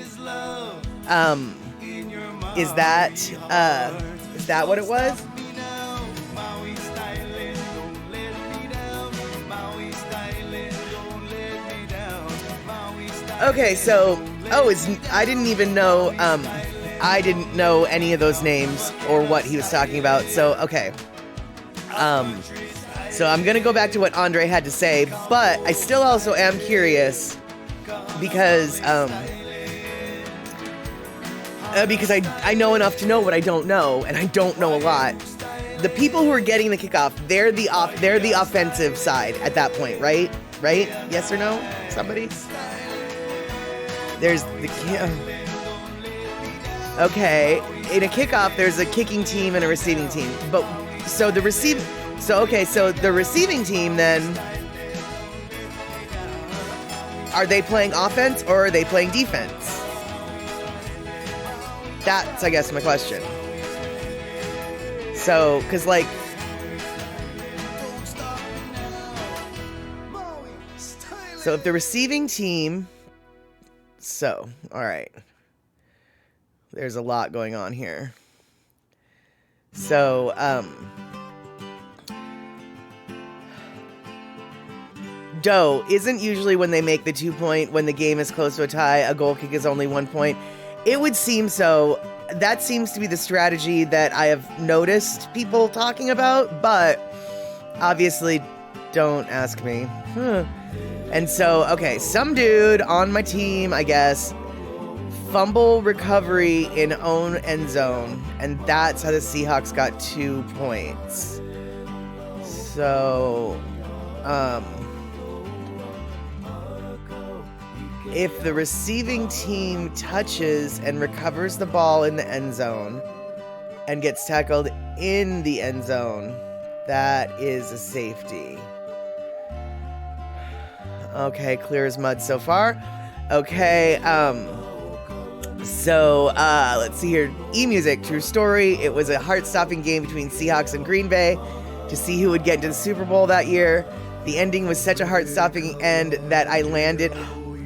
Is that what it was? Okay, so I didn't even know. I didn't know any of those names or what he was talking about. So okay. So I'm gonna go back to what Andre had to say, but I still also am curious because I know enough to know what I don't know, and I don't know a lot. the people who are getting the kickoff, they're the offensive side at that point, right? Right? Yes or no? Somebody? There's the okay. In a kickoff, there's a kicking team and a receiving team. But so the receiving team then, are they playing offense or are they playing defense? That's, I guess, my question. So, because, like, so if the receiving team, so, all right. There's a lot going on here. So, dough isn't usually when they make the 2 point, when the game is close to a tie, a goal kick is only 1 point. It would seem so. That seems to be the strategy that I have noticed people talking about, but obviously don't ask me. And so, okay, some dude on my team, I guess, fumble recovery in own end zone, and that's how the Seahawks got 2 points. So, if the receiving team touches and recovers the ball in the end zone and gets tackled in the end zone, that is a safety. Okay, clear as mud so far. Okay, so let's see here. E-Music, true story. It was a heart-stopping game between Seahawks and Green Bay to see who would get into the Super Bowl that year. The ending was such a heart-stopping end that I landed...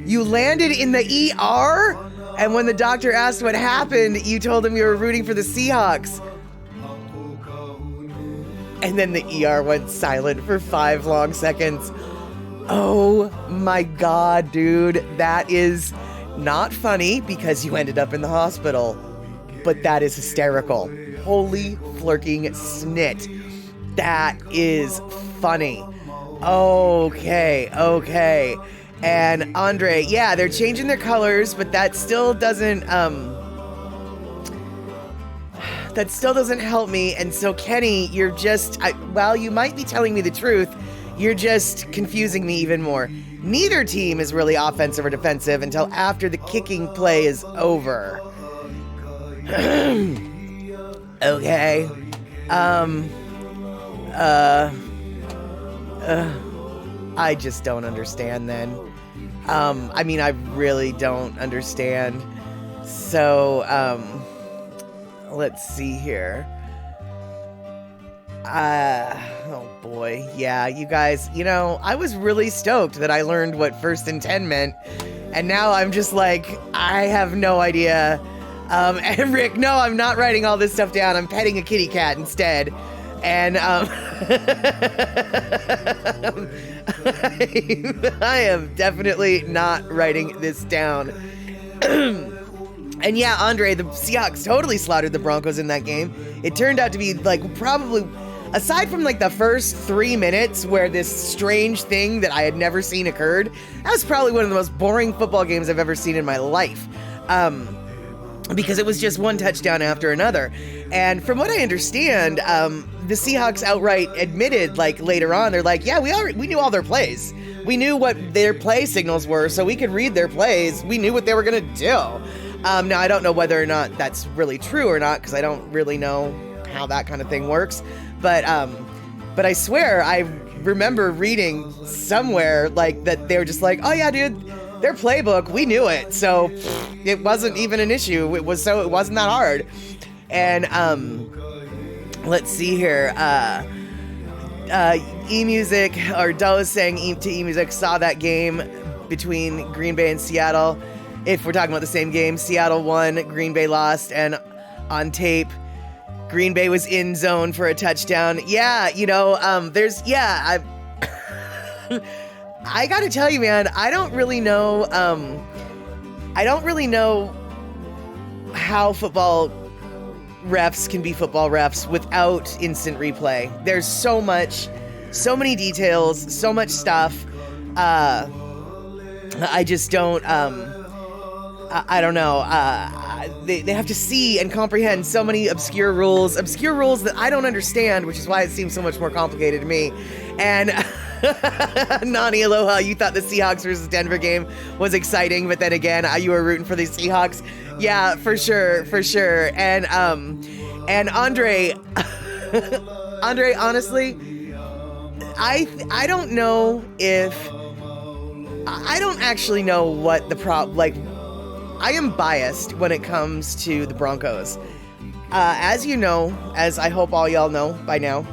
You landed in the ER? And when the doctor asked what happened, you told him you were rooting for the Seahawks. And then the ER went silent for 5 long seconds. Oh my God, dude. That is not funny because you ended up in the hospital. But that is hysterical. Holy flirking snit. That is funny. Okay. And Andre, yeah, they're changing their colors, but that still doesn't help me. And so Kenny, you're just, while you might be telling me the truth, you're just confusing me even more. Neither team is really offensive or defensive until after the kicking play is over. Okay. I just don't understand then. I mean, I really don't understand. So, let's see here. Oh boy. Yeah, you guys, I was really stoked that I learned what 1st and 10 meant. And now I'm just like, I have no idea. And Rick, no, I'm not writing all this stuff down. I'm petting a kitty cat instead. And, I am definitely not writing this down. And yeah, Andre, the Seahawks totally slaughtered the Broncos in that game. It turned out to be, like, probably, aside from, like, the first 3 minutes where this strange thing that I had never seen occurred, that was probably one of the most boring football games I've ever seen in my life. Because it was just one touchdown after another. And from what I understand, the Seahawks outright admitted, like, later on, they're like, yeah, we knew all their plays. We knew what their play signals were, so we could read their plays. We knew what they were going to do. Now, I don't know whether or not that's really true or not, because I don't really know how that kind of thing works. But I swear, I remember reading somewhere, like, that they were just like, oh, yeah, dude, their playbook, we knew it, so it wasn't even an issue. It wasn't that hard. And let's see here. E-Music, or Doe is saying to E-Music, saw that game between Green Bay and Seattle. If we're talking about the same game, Seattle won, Green Bay lost, and on tape, Green Bay was in zone for a touchdown. Yeah, I gotta tell you, man, I don't really know how football refs can be football refs without instant replay. There's so many details, so much stuff. I just don't, I don't know. they have to see and comprehend so many obscure rules that I don't understand, which is why it seems so much more complicated to me. And Nani, aloha, you thought the Seahawks versus Denver game was exciting, but then again, you were rooting for the Seahawks. Yeah, for sure. And Andre, Andre, honestly, I don't know if, I don't actually know what the I am biased when it comes to the Broncos. As you know, as I hope all y'all know by now,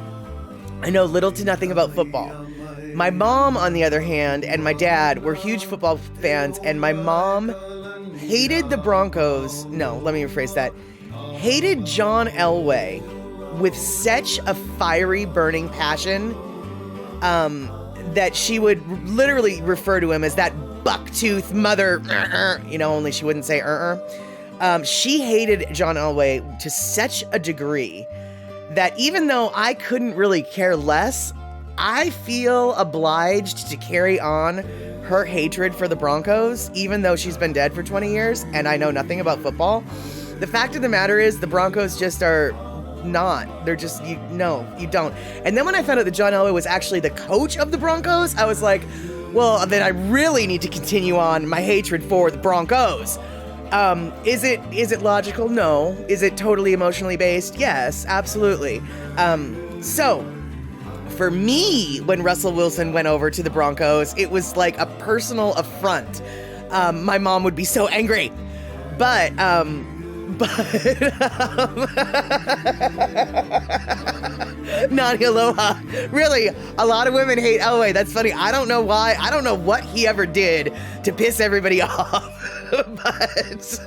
I know little to nothing about football. My mom, on the other hand, and my dad were huge football fans, and my mom hated the Broncos. No, let me rephrase that. Hated John Elway with such a fiery, burning passion that she would literally refer to him as that bucktooth mother, only she wouldn't say She hated John Elway to such a degree that even though I couldn't really care less, I feel obliged to carry on her hatred for the Broncos, even though she's been dead for 20 years and I know nothing about football. The fact of the matter is the Broncos just are not. They're just, you don't. And then when I found out that John Elway was actually the coach of the Broncos, I was like, well, then I really need to continue on my hatred for the Broncos. Is it logical? No. Is it totally emotionally based? Yes, absolutely. So for me, when Russell Wilson went over to the Broncos, it was like a personal affront. My mom would be so angry. But Nani aloha. Really, a lot of women hate Elway. That's funny. I don't know why. I don't know what he ever did to piss everybody off. But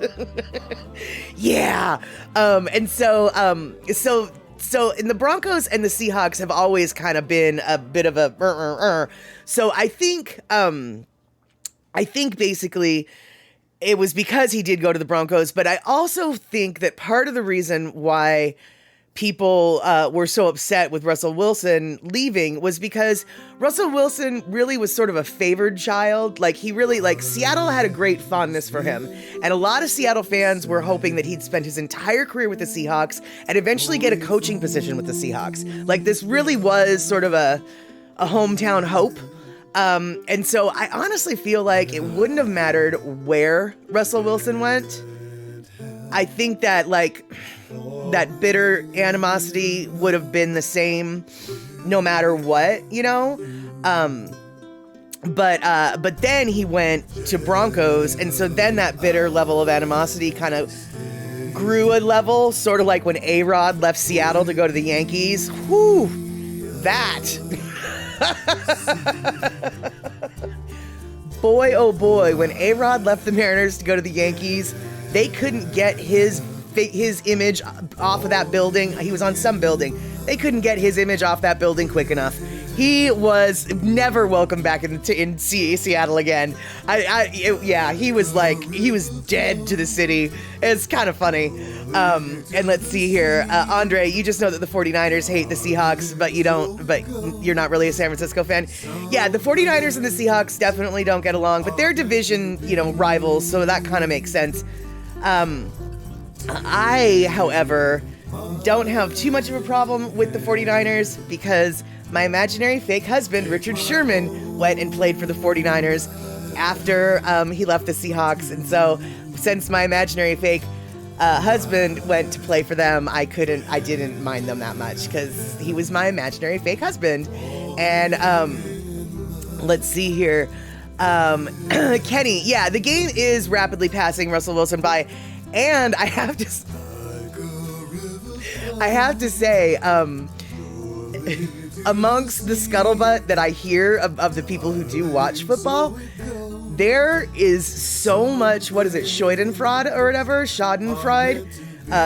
yeah. And so and the Broncos and the Seahawks have always kind of been a bit of a So I think basically it was because he did go to the Broncos, but I also think that part of the reason why people were so upset with Russell Wilson leaving was because Russell Wilson really was sort of a favored child. Like Seattle had a great fondness for him. And a lot of Seattle fans were hoping that he'd spend his entire career with the Seahawks and eventually get a coaching position with the Seahawks. Like this really was sort of a hometown hope. And so I honestly feel like it wouldn't have mattered where Russell Wilson went. I think that that bitter animosity would have been the same no matter what, But then he went to Broncos, and so then that bitter level of animosity kind of grew a level, sort of like when A-Rod left Seattle to go to the Yankees. Whew, that. Boy, oh boy, when A-Rod left the Mariners to go to the Yankees, they couldn't get his image off of that building. He was on some building. They couldn't get his image off that building quick enough. He was never welcome back in Seattle again. He was dead to the city. It's kind of funny. And let's see here. Andre, you just know that the 49ers hate the Seahawks, but you're not really a San Francisco fan. Yeah, the 49ers and the Seahawks definitely don't get along, but they're division, rivals, so that kind of makes sense. I, however, don't have too much of a problem with the 49ers because my imaginary fake husband, Richard Sherman, went and played for the 49ers after he left the Seahawks. And so since my imaginary fake husband went to play for them, I didn't mind them that much because he was my imaginary fake husband. And let's see here. Kenny, yeah, the game is rapidly passing Russell Wilson by. And I have to say, amongst the scuttlebutt that I hear of the people who do watch football, there is so much, Schadenfreude or whatever,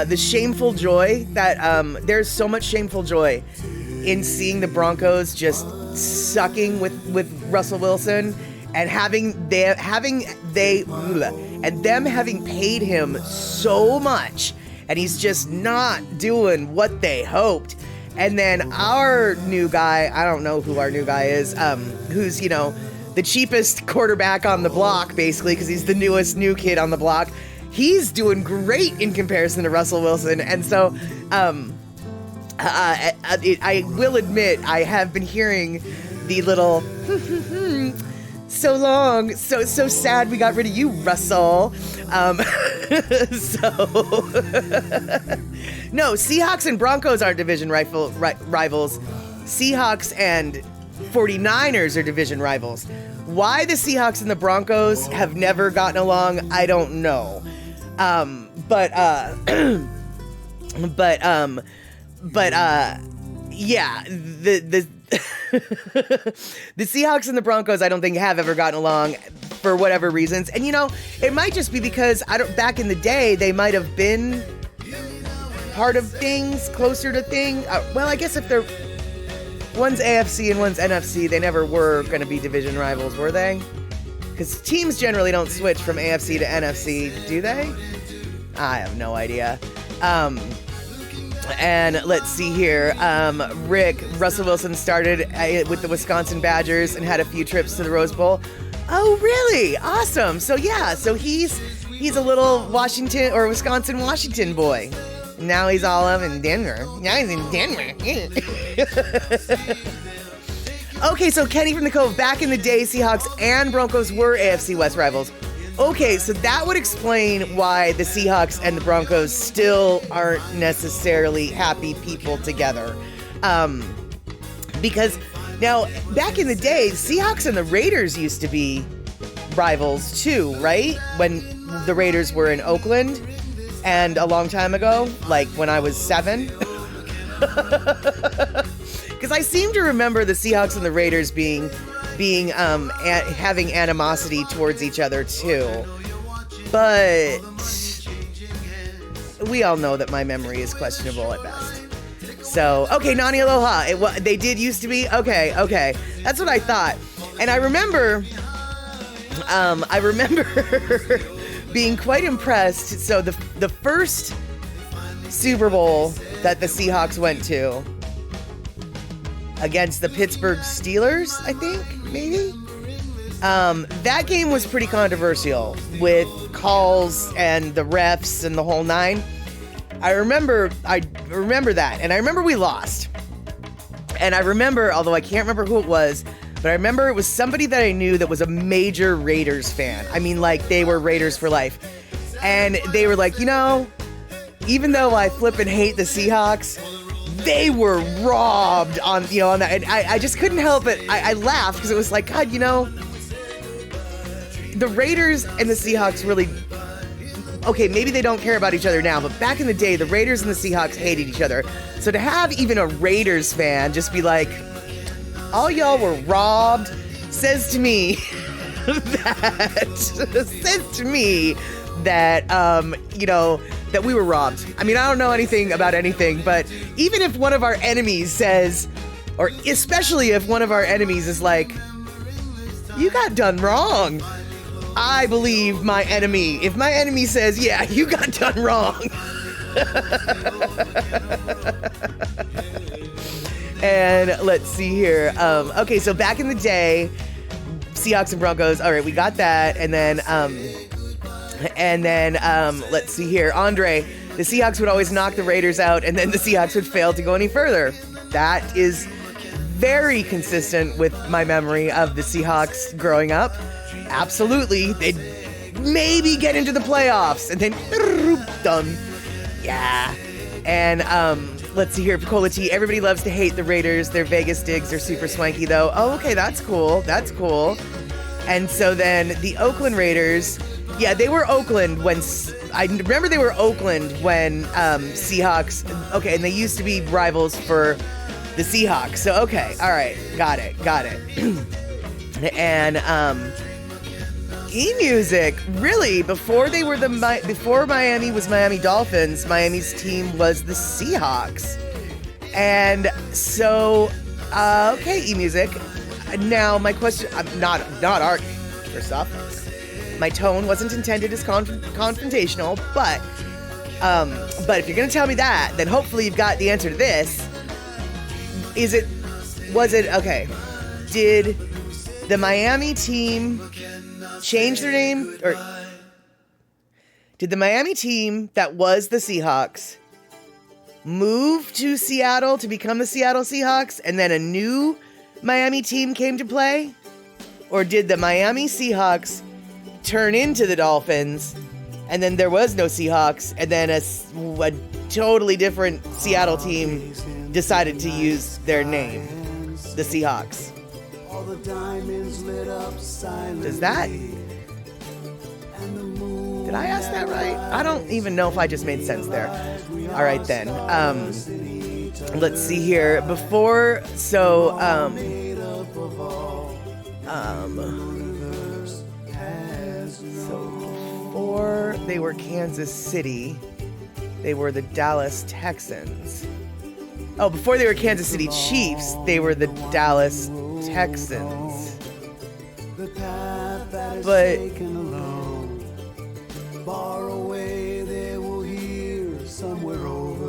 the shameful joy that, there's so much shameful joy in seeing the Broncos just sucking with Russell Wilson and them having paid him so much, and he's just not doing what they hoped. And then our new guy, I don't know who our new guy is, who's, the cheapest quarterback on the block, basically, because he's the new kid on the block. he's doing great in comparison to Russell Wilson. And so I will admit I have been hearing the little so long, so sad we got rid of you, Russell. No, Seahawks and Broncos aren't division rivals. Seahawks and 49ers are division rivals. Why the Seahawks and the Broncos have never gotten along, I don't know. Yeah, the the Seahawks and the Broncos, I don't think have ever gotten along for whatever reasons. And it might just be because back in the day, they might have been part of things, closer to things. Well, I guess if they're one's AFC and one's NFC, they never were going to be division rivals, were they? Because teams generally don't switch from AFC to NFC, do they? I have no idea. And let's see here. Russell Wilson started with the Wisconsin Badgers and had a few trips to the Rose Bowl. Oh, really? Awesome. So he's a little Wisconsin-Washington boy. Now he's all up in Denver. Now he's in Denver. Okay, so Kenny from the Cove, back in the day, Seahawks and Broncos were AFC West rivals. Okay, so that would explain why the Seahawks and the Broncos still aren't necessarily happy people together. Because now, back in the day, Seahawks and the Raiders used to be rivals too, right? When the Raiders were in Oakland. And a long time ago, like when I was 7. Because I seem to remember the Seahawks and the Raiders having animosity towards each other too. But we all know that my memory is questionable at best. So, okay, Nani Aloha. They did used to be? Okay. That's what I thought. And I remember being quite impressed. So the first Super Bowl that the Seahawks went to against the Pittsburgh Steelers, I think, maybe. That game was pretty controversial with calls and the refs and the whole nine. I remember that, and I remember we lost. And I remember, although I can't remember who it was, but I remember it was somebody that I knew that was a major Raiders fan. I mean, like, they were Raiders for life. And they were like, even though I flip and hate the Seahawks, they were robbed on that. And I just couldn't help it. I laughed because it was like, God, the Raiders and the Seahawks really, okay, maybe they don't care about each other now, but back in the day, the Raiders and the Seahawks hated each other. So to have even a Raiders fan just be like, all y'all were robbed, says to me that that we were robbed. I mean, I don't know anything about anything, but even if one of our enemies says, or especially if one of our enemies is like, you got done wrong, I believe my enemy. If my enemy says, yeah, you got done wrong. And let's see here. Okay, so back in the day, Seahawks and Broncos. All right, we got that. And then let's see here. Andre, the Seahawks would always knock the Raiders out, and then the Seahawks would fail to go any further. That is very consistent with my memory of the Seahawks growing up. Absolutely. They'd maybe get into the playoffs, and then done. Yeah. And let's see here, Picola T. Everybody loves to hate the Raiders. Their Vegas digs are super swanky, though. Oh, okay, that's cool. That's cool. And so then the Oakland Raiders, yeah, they were Oakland when I remember they were Oakland when Seahawks. Okay, and they used to be rivals for the Seahawks. So okay, all right, got it. And E-Music, really, before Miami was Miami Dolphins, Miami's team was the Seahawks. And so, okay, E-Music. Now, my question, I'm not arguing, first off. My tone wasn't intended as confrontational, but if you're going to tell me that, then hopefully you've got the answer to this. Okay, did the Miami team change their name, or Did the Miami team that was the Seahawks move to Seattle to become the Seattle Seahawks, and then a new Miami team came to play? Or did the Miami Seahawks turn into the Dolphins, and then there was no Seahawks, and then a totally different Seattle team decided to use their name, the Seahawks? Does that... Did I ask that right? I don't even know if I just made sense there. All right, then. Let's see here. Before they were Kansas City, they were the Dallas Texans. Oh, before they were Kansas City Chiefs, they were the Dallas Texans.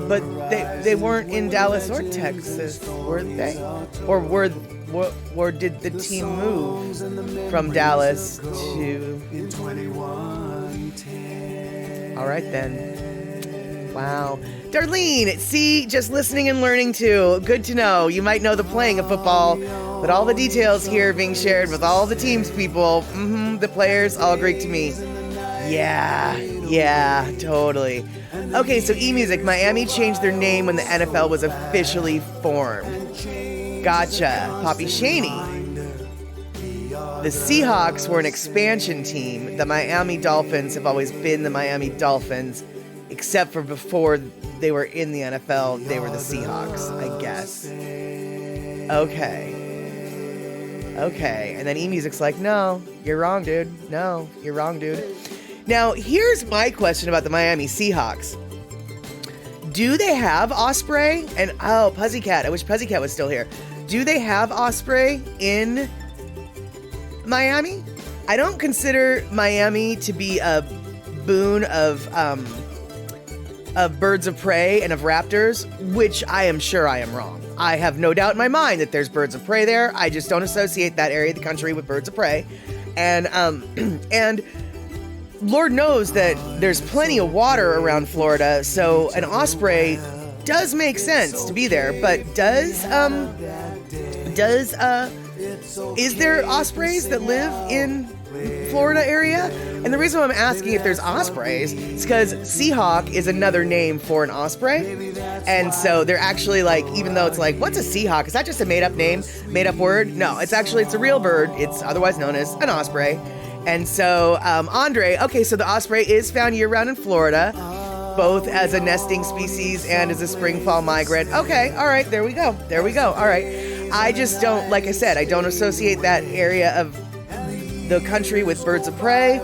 But they weren't in Dallas or Texas, were they? Or did the team move from Dallas to... All right, then. Wow. Darlene, see, just listening and learning too. Good to know. You might know the playing of football, but all the details here being shared with all the teams people, the players, all Greek to me. Yeah, totally. Okay, so eMusic, Miami changed their name when the NFL was officially formed. Gotcha. Poppy Shaney. The Seahawks were an expansion team. The Miami Dolphins have always been the Miami Dolphins, except for before they were in the NFL, they were the Seahawks, I guess. Okay. And then eMusic's like, no, you're wrong, dude. No, you're wrong, dude. Now, here's my question about the Miami Seahawks. Do they have Osprey? And, Puzzycat. I wish Puzzycat was still here. Do they have Osprey in Miami? I don't consider Miami to be a boon of birds of prey and of raptors, which I am sure I am wrong. I have no doubt in my mind that there's birds of prey there. I just don't associate that area of the country with birds of prey. And Lord knows that there's plenty of water around Florida, so an osprey does make sense to be there. But is there ospreys that live in Florida area? And the reason why I'm asking if there's ospreys is because Seahawk is another name for an osprey. And so they're actually like, even though it's like, what's a Seahawk? Is that just a made-up name, made-up word? No, it's a real bird. It's otherwise known as an osprey. And so, Andre, okay, so the osprey is found year-round in Florida, both as a nesting species and as a spring-fall migrant. Okay, all right, there we go, all right. I just don't, like I said, I don't associate that area of the country with birds of prey.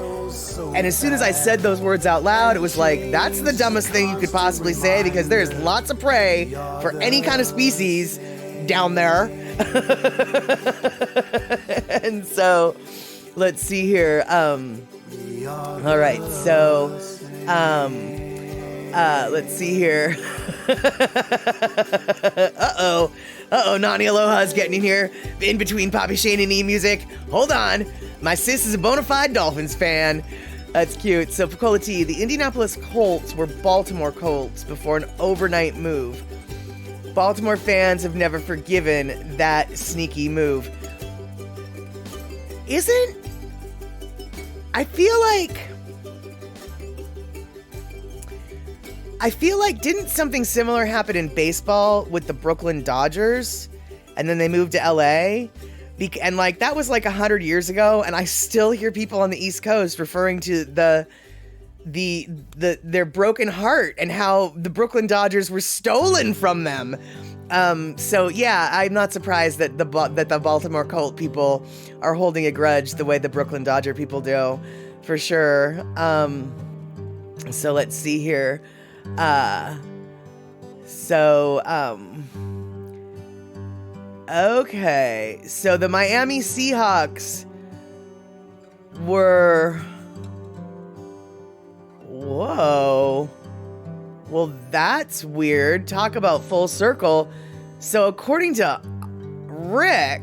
And as soon as I said those words out loud, it was like, that's the dumbest thing you could possibly say, because there's lots of prey for any kind of species down there. And so... let's see here. All right. So, let's see here. Nani Aloha's getting in here, in between Poppy Shane and eMusic. Hold on. My sis is a bona fide Dolphins fan. That's cute. So, Picola T, the Indianapolis Colts were Baltimore Colts before an overnight move. Baltimore fans have never forgiven that sneaky move. I feel like didn't something similar happen in baseball with the Brooklyn Dodgers, and then they moved to LA, and like that was like 100 years ago, and I still hear people on the East Coast referring to their broken heart and how the Brooklyn Dodgers were stolen from them. So yeah, I'm not surprised that the Baltimore Colt people are holding a grudge the way the Brooklyn Dodger people do, for sure. So let's see here. Okay. So the Miami Seahawks were... Whoa. Well, that's weird. Talk about full circle. So according to Rick,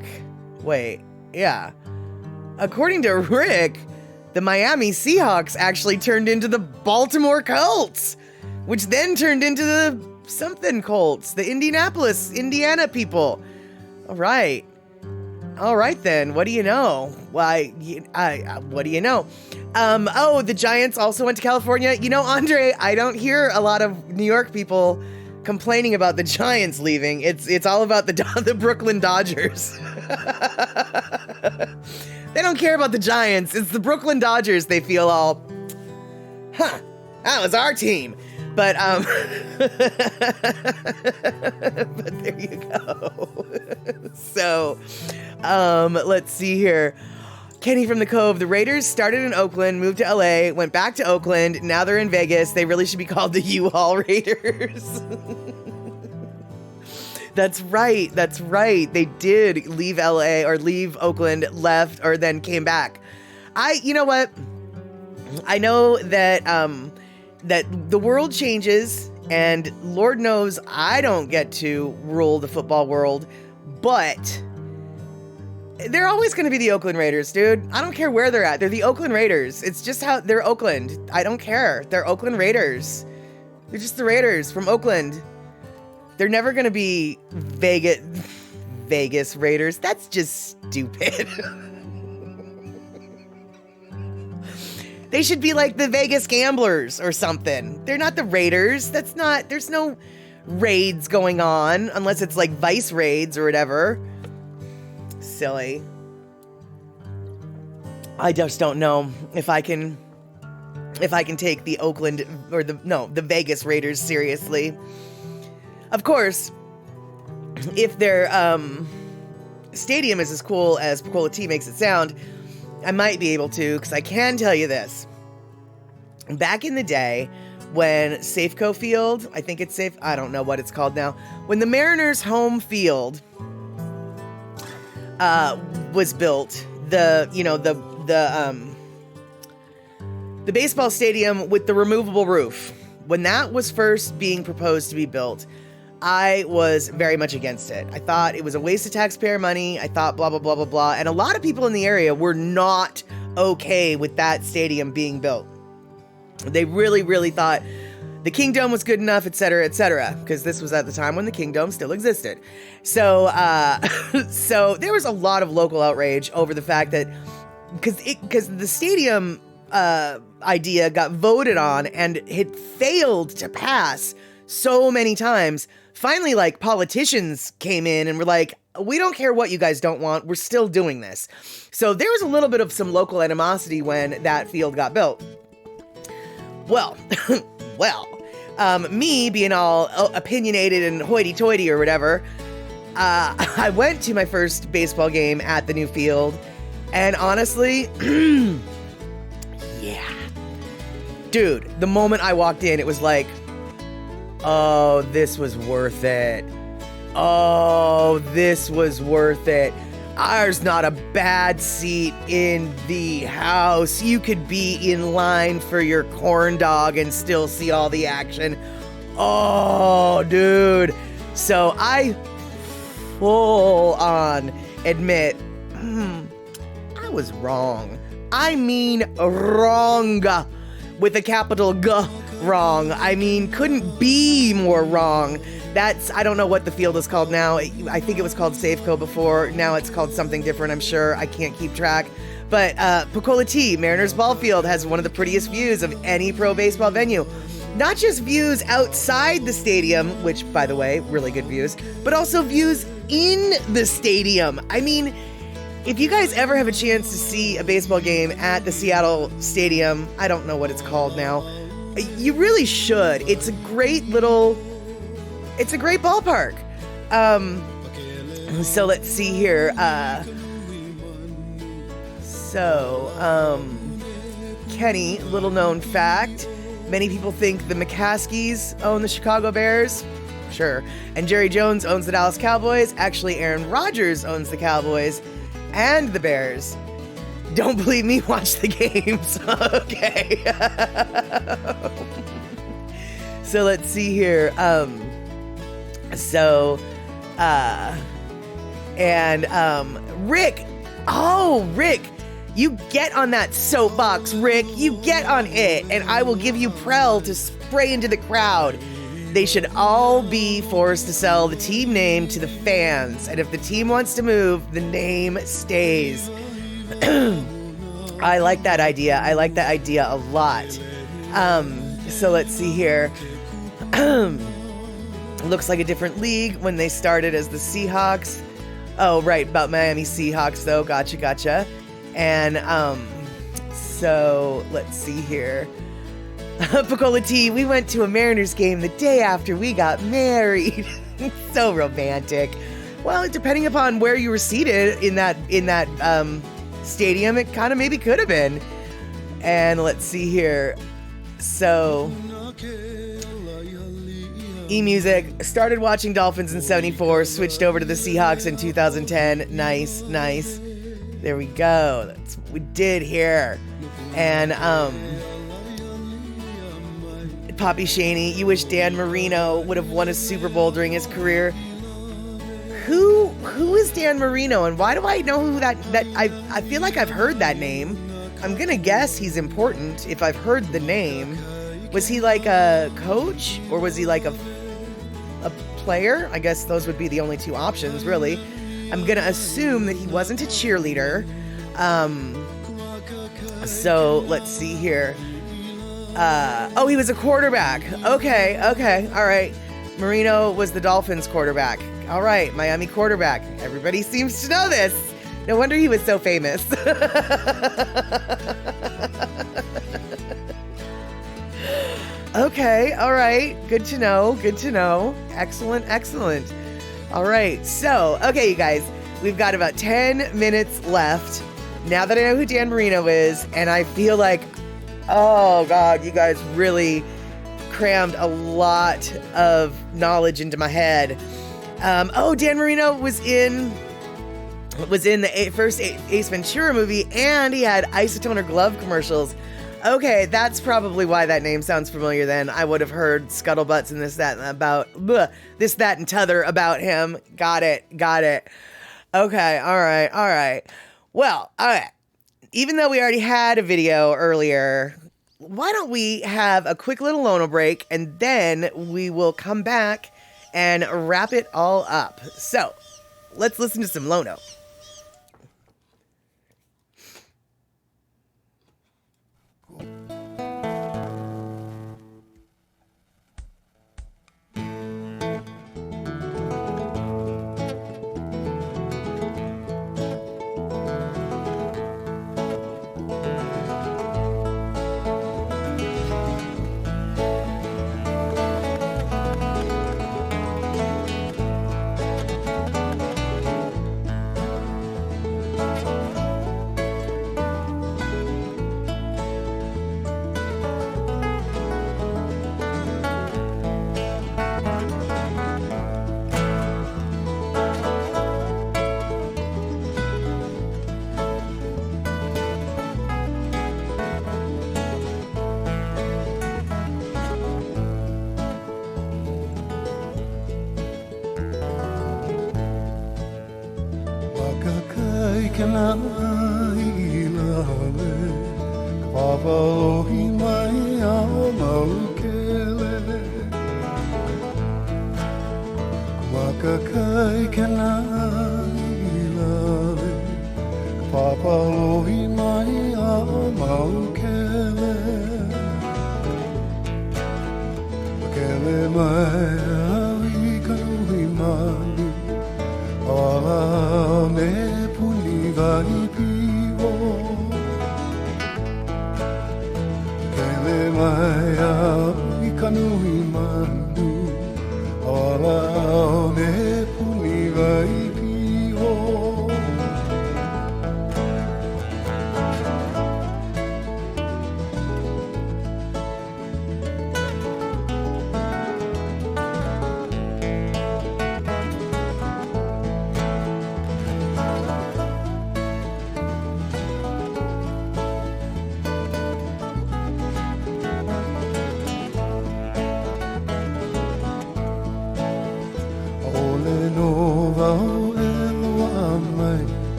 the the Miami Seahawks actually turned into the Baltimore Colts, which then turned into the something Colts, the Indianapolis, Indiana people. All right then. What do you know? Why? What do you know? Oh, the Giants also went to California. You know, Andre, I don't hear a lot of New York people complaining about the Giants leaving. It's all about the Brooklyn Dodgers. They don't care about the Giants. It's the Brooklyn Dodgers. They feel all, that was our team. But but there you go. So, let's see here. Kenny from the Cove. The Raiders started in Oakland, moved to LA, went back to Oakland. Now they're in Vegas. They really should be called the U-Haul Raiders. That's right. They did leave LA or leave Oakland, left, or then came back. You know what? I know that, that the world changes, and Lord knows I don't get to rule the football world, but they're always going to be the Oakland Raiders, dude. I don't care where they're at. They're the Oakland Raiders. It's just how they're Oakland. I don't care. They're Oakland Raiders. They're just the Raiders from Oakland. They're never going to be Vegas Raiders. That's just stupid. They should be like the Vegas Gamblers or something. They're not the Raiders. There's no raids going on unless it's like Vice raids or whatever. Silly. I just don't know if I can take the Oakland or the Vegas Raiders seriously. Of course, if their stadium is as cool as Pecola T makes it sound, I might be able to, because I can tell you this. Back in the day, when Safeco Field, I think it's Safe, I don't know what it's called now, when the Mariners' home field was built, the baseball stadium with the removable roof, when that was first being proposed to be built, I was very much against it. I thought it was a waste of taxpayer money. I thought blah, blah, blah, blah, blah. And a lot of people in the area were not okay with that stadium being built. They really, really thought the Kingdome was good enough, et cetera, because this was at the time when the Kingdome still existed. So, so there was a lot of local outrage over the fact that, because the stadium idea got voted on and it failed to pass so many times. Finally, like, politicians came in and were like, we don't care what you guys don't want. We're still doing this. So there was a little bit of some local animosity when that field got built. Well, me being all opinionated and hoity-toity or whatever, I went to my first baseball game at the new field, and honestly, yeah. Dude, the moment I walked in, it was like, oh, this was worth it. Oh, this was worth it. There's not a bad seat in the house. You could be in line for your corn dog and still see all the action. Oh, dude. So I full on admit, I was wrong. I mean wrong. With a capital G, wrong. I mean, couldn't be more wrong. I don't know what the field is called now. I think it was called Safeco before. Now it's called something different, I'm sure. I can't keep track. But Pecola T, Mariners Ball Field, has one of the prettiest views of any pro baseball venue. Not just views outside the stadium, which, by the way, really good views, but also views in the stadium. I mean, if you guys ever have a chance to see a baseball game at the Seattle Stadium, I don't know what it's called now, you really should. It's a great ballpark. So let's see here. Kenny, little known fact, many people think the McCaskies own the Chicago Bears. Sure. And Jerry Jones owns the Dallas Cowboys. Actually, Aaron Rodgers owns the Cowboys and the Bears. Don't believe me? Watch the games. Okay. So let's see here. Rick. Oh, Rick. You get on that soapbox, Rick. You get on it, and I will give you Prel to spray into the crowd. They should all be forced to sell the team name to the fans, and if the team wants to move, the name stays. I like that idea. I like that idea a lot. So let's see here. Looks like a different league when they started as the Seahawks. Oh, right, about Miami Seahawks, though. Gotcha. And, so, let's see here. Picola T, we went to a Mariners game the day after we got married. So romantic. Well, depending upon where you were seated in that stadium, it kind of maybe could have been. And let's see here. So, eMusic started watching Dolphins in 74, switched over to the Seahawks in 2010. Nice. There we go. That's what we did here. And Poppy Shaney, you wish Dan Marino would have won a Super Bowl during his career. Who is Dan Marino, and why do I know who that I feel like I've heard that name. I'm gonna guess he's important if I've heard the name. Was he like a coach, or was he like a player? I guess those would be the only two options, really. I'm gonna assume that he wasn't a cheerleader. So let's see here. Oh, he was a quarterback. Okay, all right. Marino was the Dolphins quarterback. All right, Miami quarterback. Everybody seems to know this. No wonder he was so famous. Okay, all right. Good to know. Excellent. All right, so, okay, you guys. We've got about 10 minutes left. Now that I know who Dan Marino is, and I feel like, oh, God, you guys really crammed a lot of knowledge into my head. Dan Marino was in the first Ace Ventura movie, and he had Isotoner glove commercials. Okay, that's probably why that name sounds familiar then. I would have heard scuttlebutts and this, that, and t'other about him. Got it. Okay, all right. Well, all right. Even though we already had a video earlier, why don't we have a quick little Lono break, and then we will come back and wrap it all up. So, let's listen to some Lono.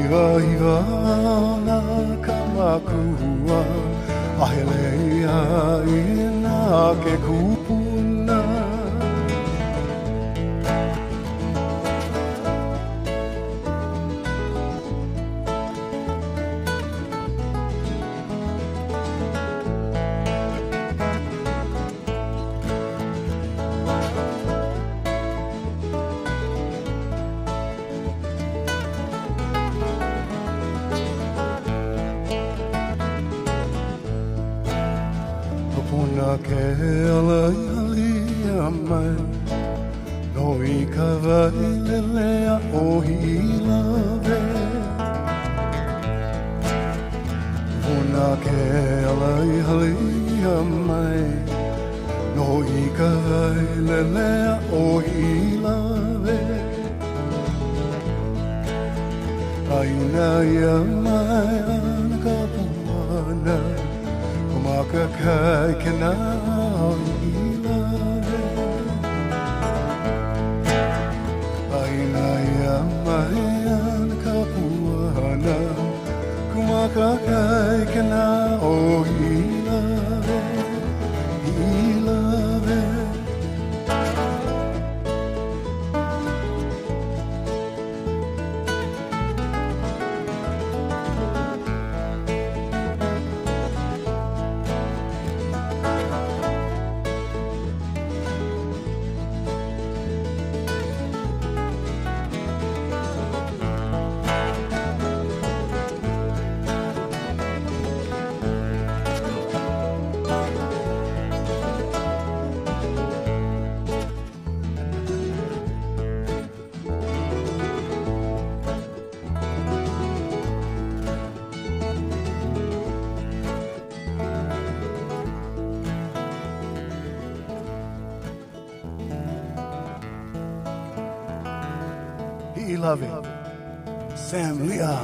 iga iga na kamakua Ahelea ina ke kupuna Ke alaia mai No I ka vailelea o hilawe Una ke alaia mai No I ka vailelea o hilawe Aina ia mai ana ka puana Maka kai kena ilave Aina ia mahean kapuana Kumaka kai kena o ilave Ilave Love it. Sam Leah.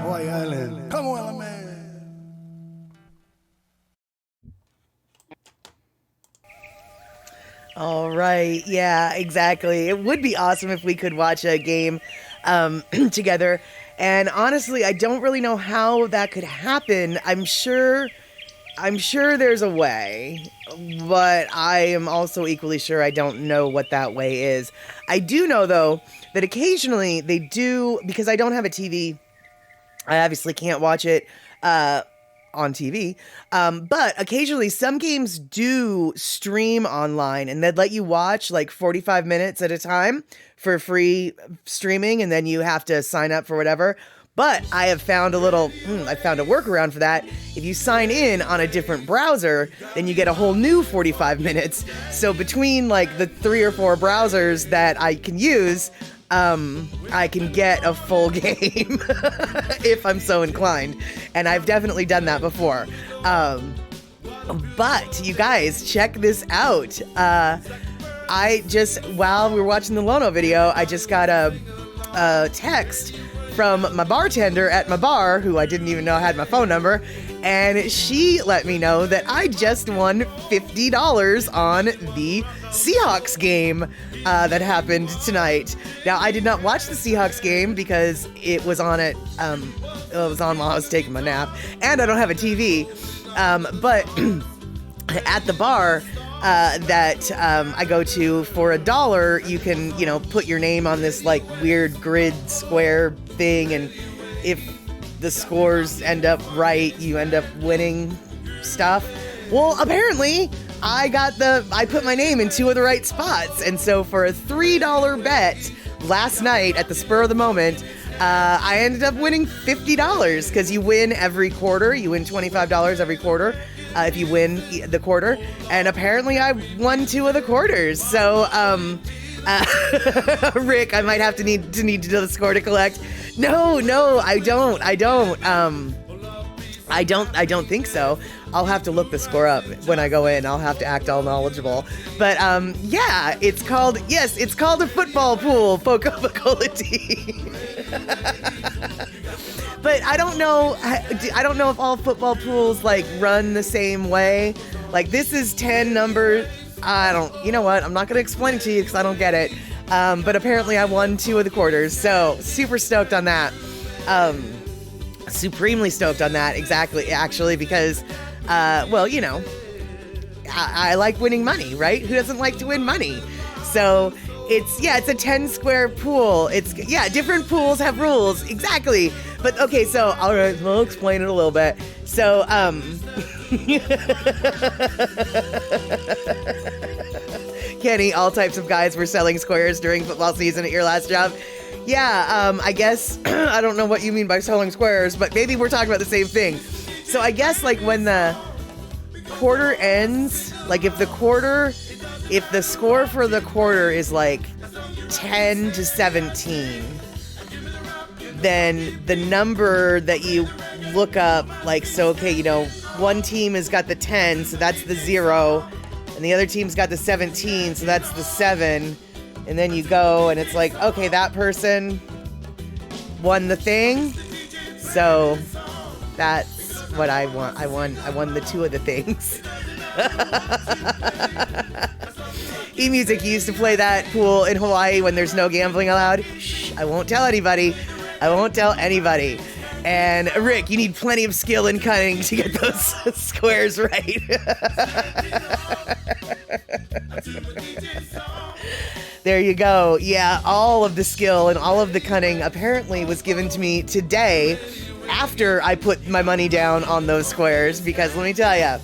Hawaii Island. Come on, man. All right. Yeah, exactly. It would be awesome if we could watch a game together. And honestly, I don't really know how that could happen. I'm sure there's a way, but I am also equally sure I don't know what that way is. I do know, though, that occasionally they do, because I don't have a TV, I obviously can't watch it on TV, but occasionally some games do stream online, and they'd let you watch like 45 minutes at a time for free streaming, and then you have to sign up for whatever. But I have found a workaround for that. If you sign in on a different browser, then you get a whole new 45 minutes. So between like the 3 or 4 browsers that I can use, I can get a full game if I'm so inclined. And I've definitely done that before. But you guys, check this out. While we were watching the Lono video, I just got a text from my bartender at my bar, who I didn't even know had my phone number, and she let me know that I just won $50 on the Seahawks game that happened tonight. Now, I did not watch the Seahawks game because it was on while I was taking my nap, and I don't have a TV. But at the bar that I go to, for $1, you can, put your name on this like weird grid square thing, and if the scores end up right, you end up winning stuff. Well, apparently I put my name in 2 of the right spots, and so for a $3 bet last night at the spur of the moment, I ended up winning $50 because you win every quarter. You win $25 every quarter if you win the quarter, and apparently I won 2 of the quarters. So, Rick, I might have to need to do the score to collect. No, I don't. I don't think so. I'll have to look the score up when I go in. I'll have to act all knowledgeable. But yeah, it's called a football pool, Pocopocolity. But I don't know if all football pools like run the same way. Like, this is 10 numbers. You know what? I'm not going to explain it to you because I don't get it. But apparently I won 2 of the quarters, so super stoked on that. Supremely stoked on that, actually, because, well, you know, I like winning money, right? Who doesn't like to win money? So it's a 10 square pool. Different pools have rules. Exactly. But okay, so all right, we'll explain it a little bit. So, Kenny, all types of guys were selling squares during football season at your last job. Yeah, I guess, I don't know what you mean by selling squares, but maybe we're talking about the same thing. So I guess like when the quarter ends, like if the score for the quarter is like 10 to 17, then the number that you look up, like, so, okay, you know, one team has got the 10, so that's the 0, and the other team's got the 17, so that's the 7, and then you go, and it's like, okay, that person won the thing, so that's what I won. I won the 2 of the things. E-Music used to play that pool in Hawaii when there's no gambling allowed. Shh, I won't tell anybody. I won't tell anybody. And Rick, you need plenty of skill and cunning to get those squares right. There you go. Yeah, all of the skill and all of the cunning apparently was given to me today after I put my money down on those squares, because let me tell you,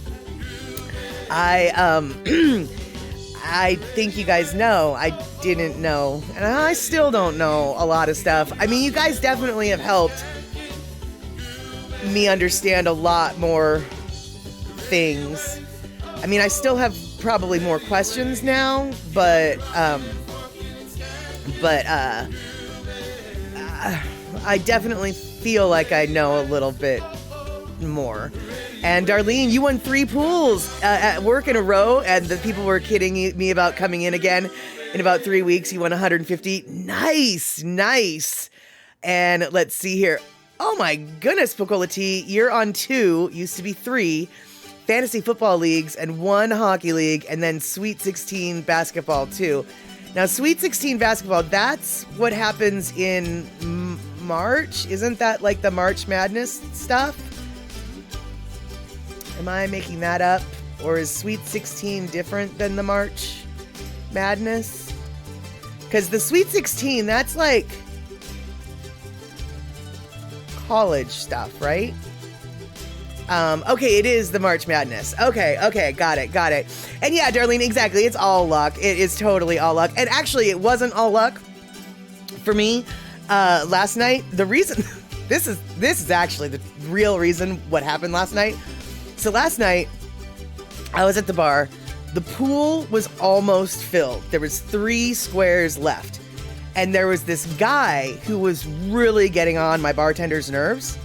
I think you guys know, I didn't know, and I still don't know a lot of stuff. I mean, you guys definitely have helped me understand a lot more things. I mean, I still have probably more questions now, but I definitely feel like I know a little bit more. And Darlene, you won 3 pools at work in a row, and the people were kidding me about coming in again in about 3 weeks. You won 150. Nice. And let's see here. Oh my goodness, Pocola T, you're on 2, used to be 3 fantasy football leagues and 1 hockey league, and then Sweet 16 basketball too. Now, Sweet 16 basketball, that's what happens in March. Isn't that like the March Madness stuff? Am I making that up? Or is Sweet 16 different than the March Madness? Because the Sweet 16, that's like college stuff, right? Okay, it is the March Madness. Okay, got it. And yeah, Darlene, exactly, it's all luck. It is totally all luck. And actually, it wasn't all luck for me last night. The reason, this is actually the real reason what happened last night. So last night, I was at the bar. The pool was almost filled. There was 3 squares left. And there was this guy who was really getting on my bartender's nerves,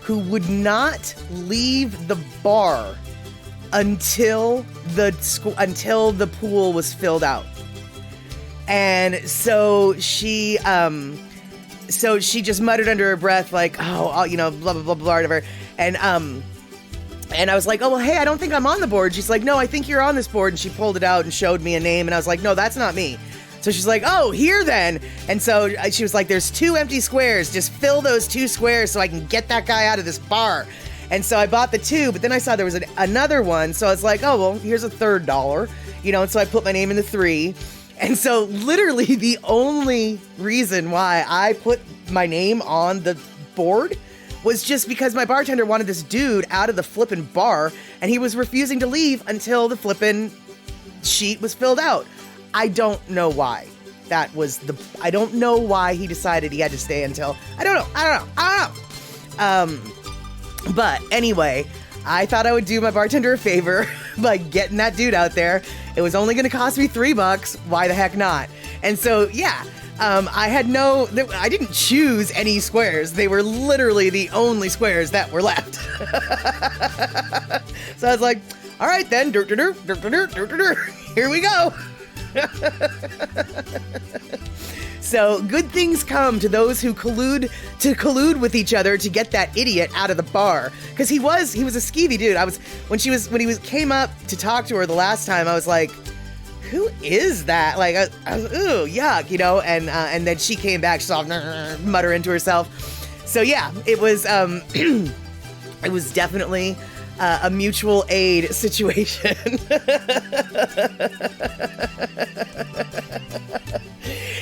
who would not leave the bar until the pool was filled out. And so she just muttered under her breath, like, oh, you know, blah, blah, blah, blah, whatever. And I was like, oh, well, hey, I don't think I'm on the board. She's like, no, I think you're on this board. And she pulled it out and showed me a name. And I was like, no, that's not me. So she's like, oh, here then. And so she was like, there's 2 empty squares. Just fill those 2 squares so I can get that guy out of this bar. And so I bought the 2, but then I saw there was another one. So I was like, oh, well, here's a third $1. You know, and so I put my name in the 3. And so literally the only reason why I put my name on the board was just because my bartender wanted this dude out of the flippin' bar, and he was refusing to leave until the flippin' sheet was filled out. I don't know why. I don't know why he decided he had to stay until, I don't know. But anyway, I thought I would do my bartender a favor by getting that dude out there. It was only going to cost me $3. Why the heck not? And so, yeah, I didn't choose any squares. They were literally the only squares that were left. So I was like, all right then, here we go. So good things come to those who collude with each other to get that idiot out of the bar, because he was a skeevy dude. When he came up to talk to her the last time, I was like, who is that? Like, I was, ooh, yuck, you know? And then she came back, she saw muttering to herself. So yeah, it was, it was definitely a mutual aid situation.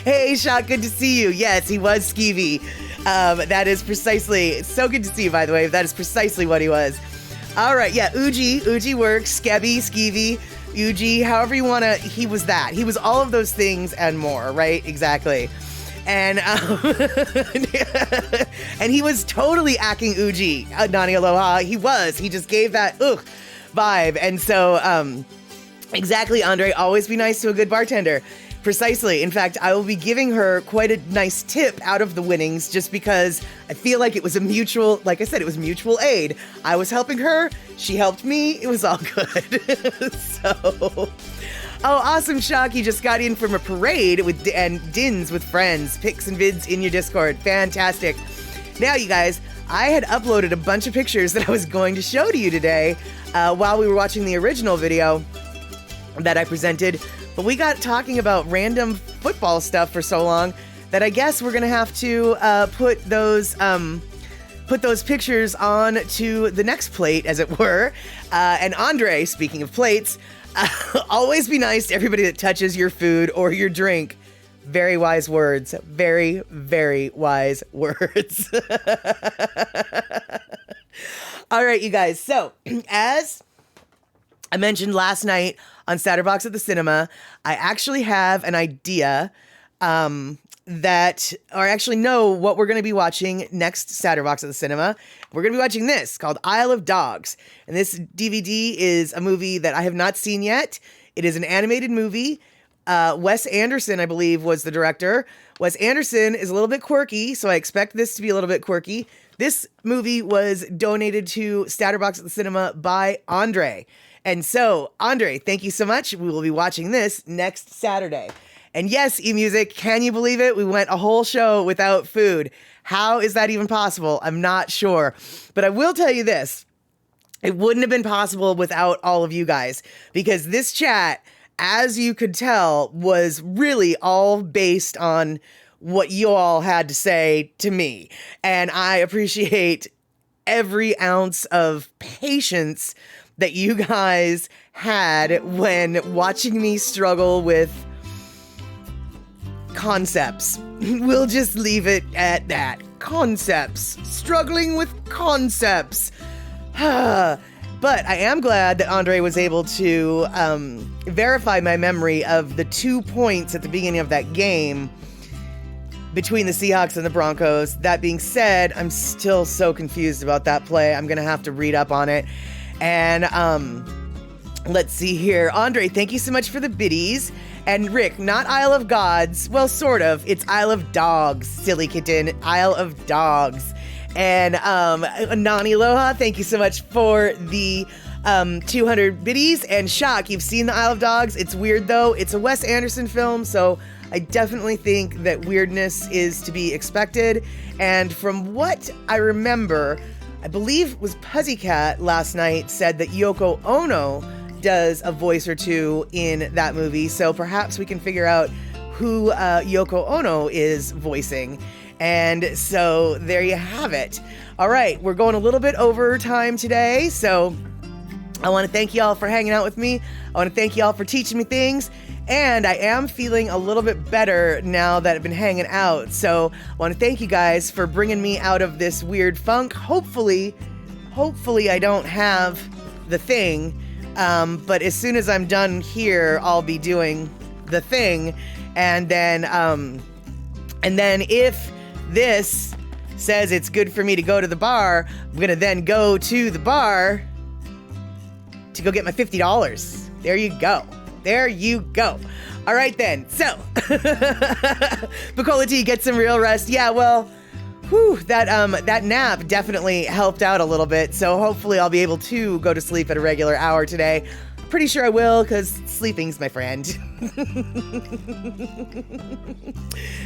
Hey, Shot, good to see you. Yes, he was skeevy. That is precisely, so good to see you, by the way. That is precisely what he was. All right, yeah, Uji works, Skebby, skeevy, Uji, however you want to, he was that. He was all of those things and more, right? Exactly. And and he was totally acting Uji, Nani Aloha. He just gave that vibe. And so, exactly, Andre, always be nice to a good bartender. Precisely. In fact, I will be giving her quite a nice tip out of the winnings just because I feel like it was a mutual, like I said, it was mutual aid. I was helping her, she helped me, it was all good. So, awesome, Shock. You just got in from a parade and dins with friends. Pics and vids in your Discord. Fantastic. Now, you guys, I had uploaded a bunch of pictures that I was going to show to you today while we were watching the original video that I presented. But we got talking about random football stuff for so long that I guess we're gonna have to put those pictures on to the next plate, as it were. And Andre, speaking of plates, always be nice to everybody that touches your food or your drink. Very wise words. Very, very wise words. All right, you guys. So, as I mentioned last night on Satterbox at the Cinema, I actually have an idea know what we're going to be watching next Satterbox at the Cinema. We're going to be watching this called Isle of Dogs. And this DVD is a movie that I have not seen yet. It is an animated movie. Wes Anderson, I believe, was the director. Wes Anderson is a little bit quirky, so I expect this to be a little bit quirky. This movie was donated to Satterbox at the Cinema by Andre. And so, Andre, thank you so much. We will be watching this next Saturday. And yes, eMusic, can you believe it? We went a whole show without food. How is that even possible? I'm not sure. But I will tell you this. It wouldn't have been possible without all of you guys. Because this chat, as you could tell, was really all based on what you all had to say to me. And I appreciate every ounce of patience that you guys had when watching me struggle with concepts. We'll just leave it at that. Concepts. Struggling with concepts. But I am glad that Andre was able to verify my memory of the 2 points at the beginning of that game between the Seahawks and the Broncos. That being said, I'm still so confused about that play. I'm going to have to read up on it. And let's see here. Andre, thank you so much for the biddies. And Rick, not Isle of Gods. Well, sort of. It's Isle of Dogs, silly kitten. Isle of Dogs. And Nani Aloha, thank you so much for the 200 biddies. And Shock, you've seen the Isle of Dogs. It's weird, though. It's a Wes Anderson film, so I definitely think that weirdness is to be expected. And from what I remember, I believe it was Puzzycat last night said that Yoko Ono does a voice or two in that movie. So perhaps we can figure out who Yoko Ono is voicing. And so there you have it. All right, we're going a little bit over time today. So I want to thank you all for hanging out with me. I want to thank you all for teaching me things. And I am feeling a little bit better now that I've been hanging out. So I want to thank you guys for bringing me out of this weird funk. Hopefully I don't have the thing. But as soon as I'm done here, I'll be doing the thing. And then if this says it's good for me to go to the bar, I'm going to then go to the bar to go get my $50. There you go. There you go. All right, then. So, Bacola T, get some real rest. Yeah, well, that nap definitely helped out a little bit. So hopefully I'll be able to go to sleep at a regular hour today. Pretty sure I will, because sleeping's my friend.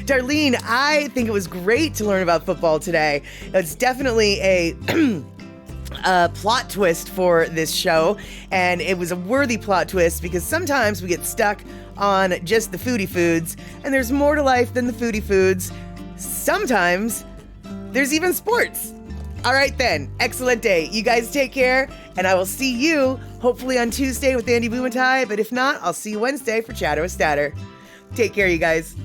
Darlene, I think it was great to learn about football today. It's definitely a plot twist for this show, and it was a worthy plot twist because sometimes we get stuck on just the foodie foods, and there's more to life than the foodie foods. Sometimes there's even sports. All right then, excellent day. You guys take care, and I will see you hopefully on Tuesday with Andy Bumatai, but if not, I'll see you Wednesday for Chatter with Statter. Take care, you guys.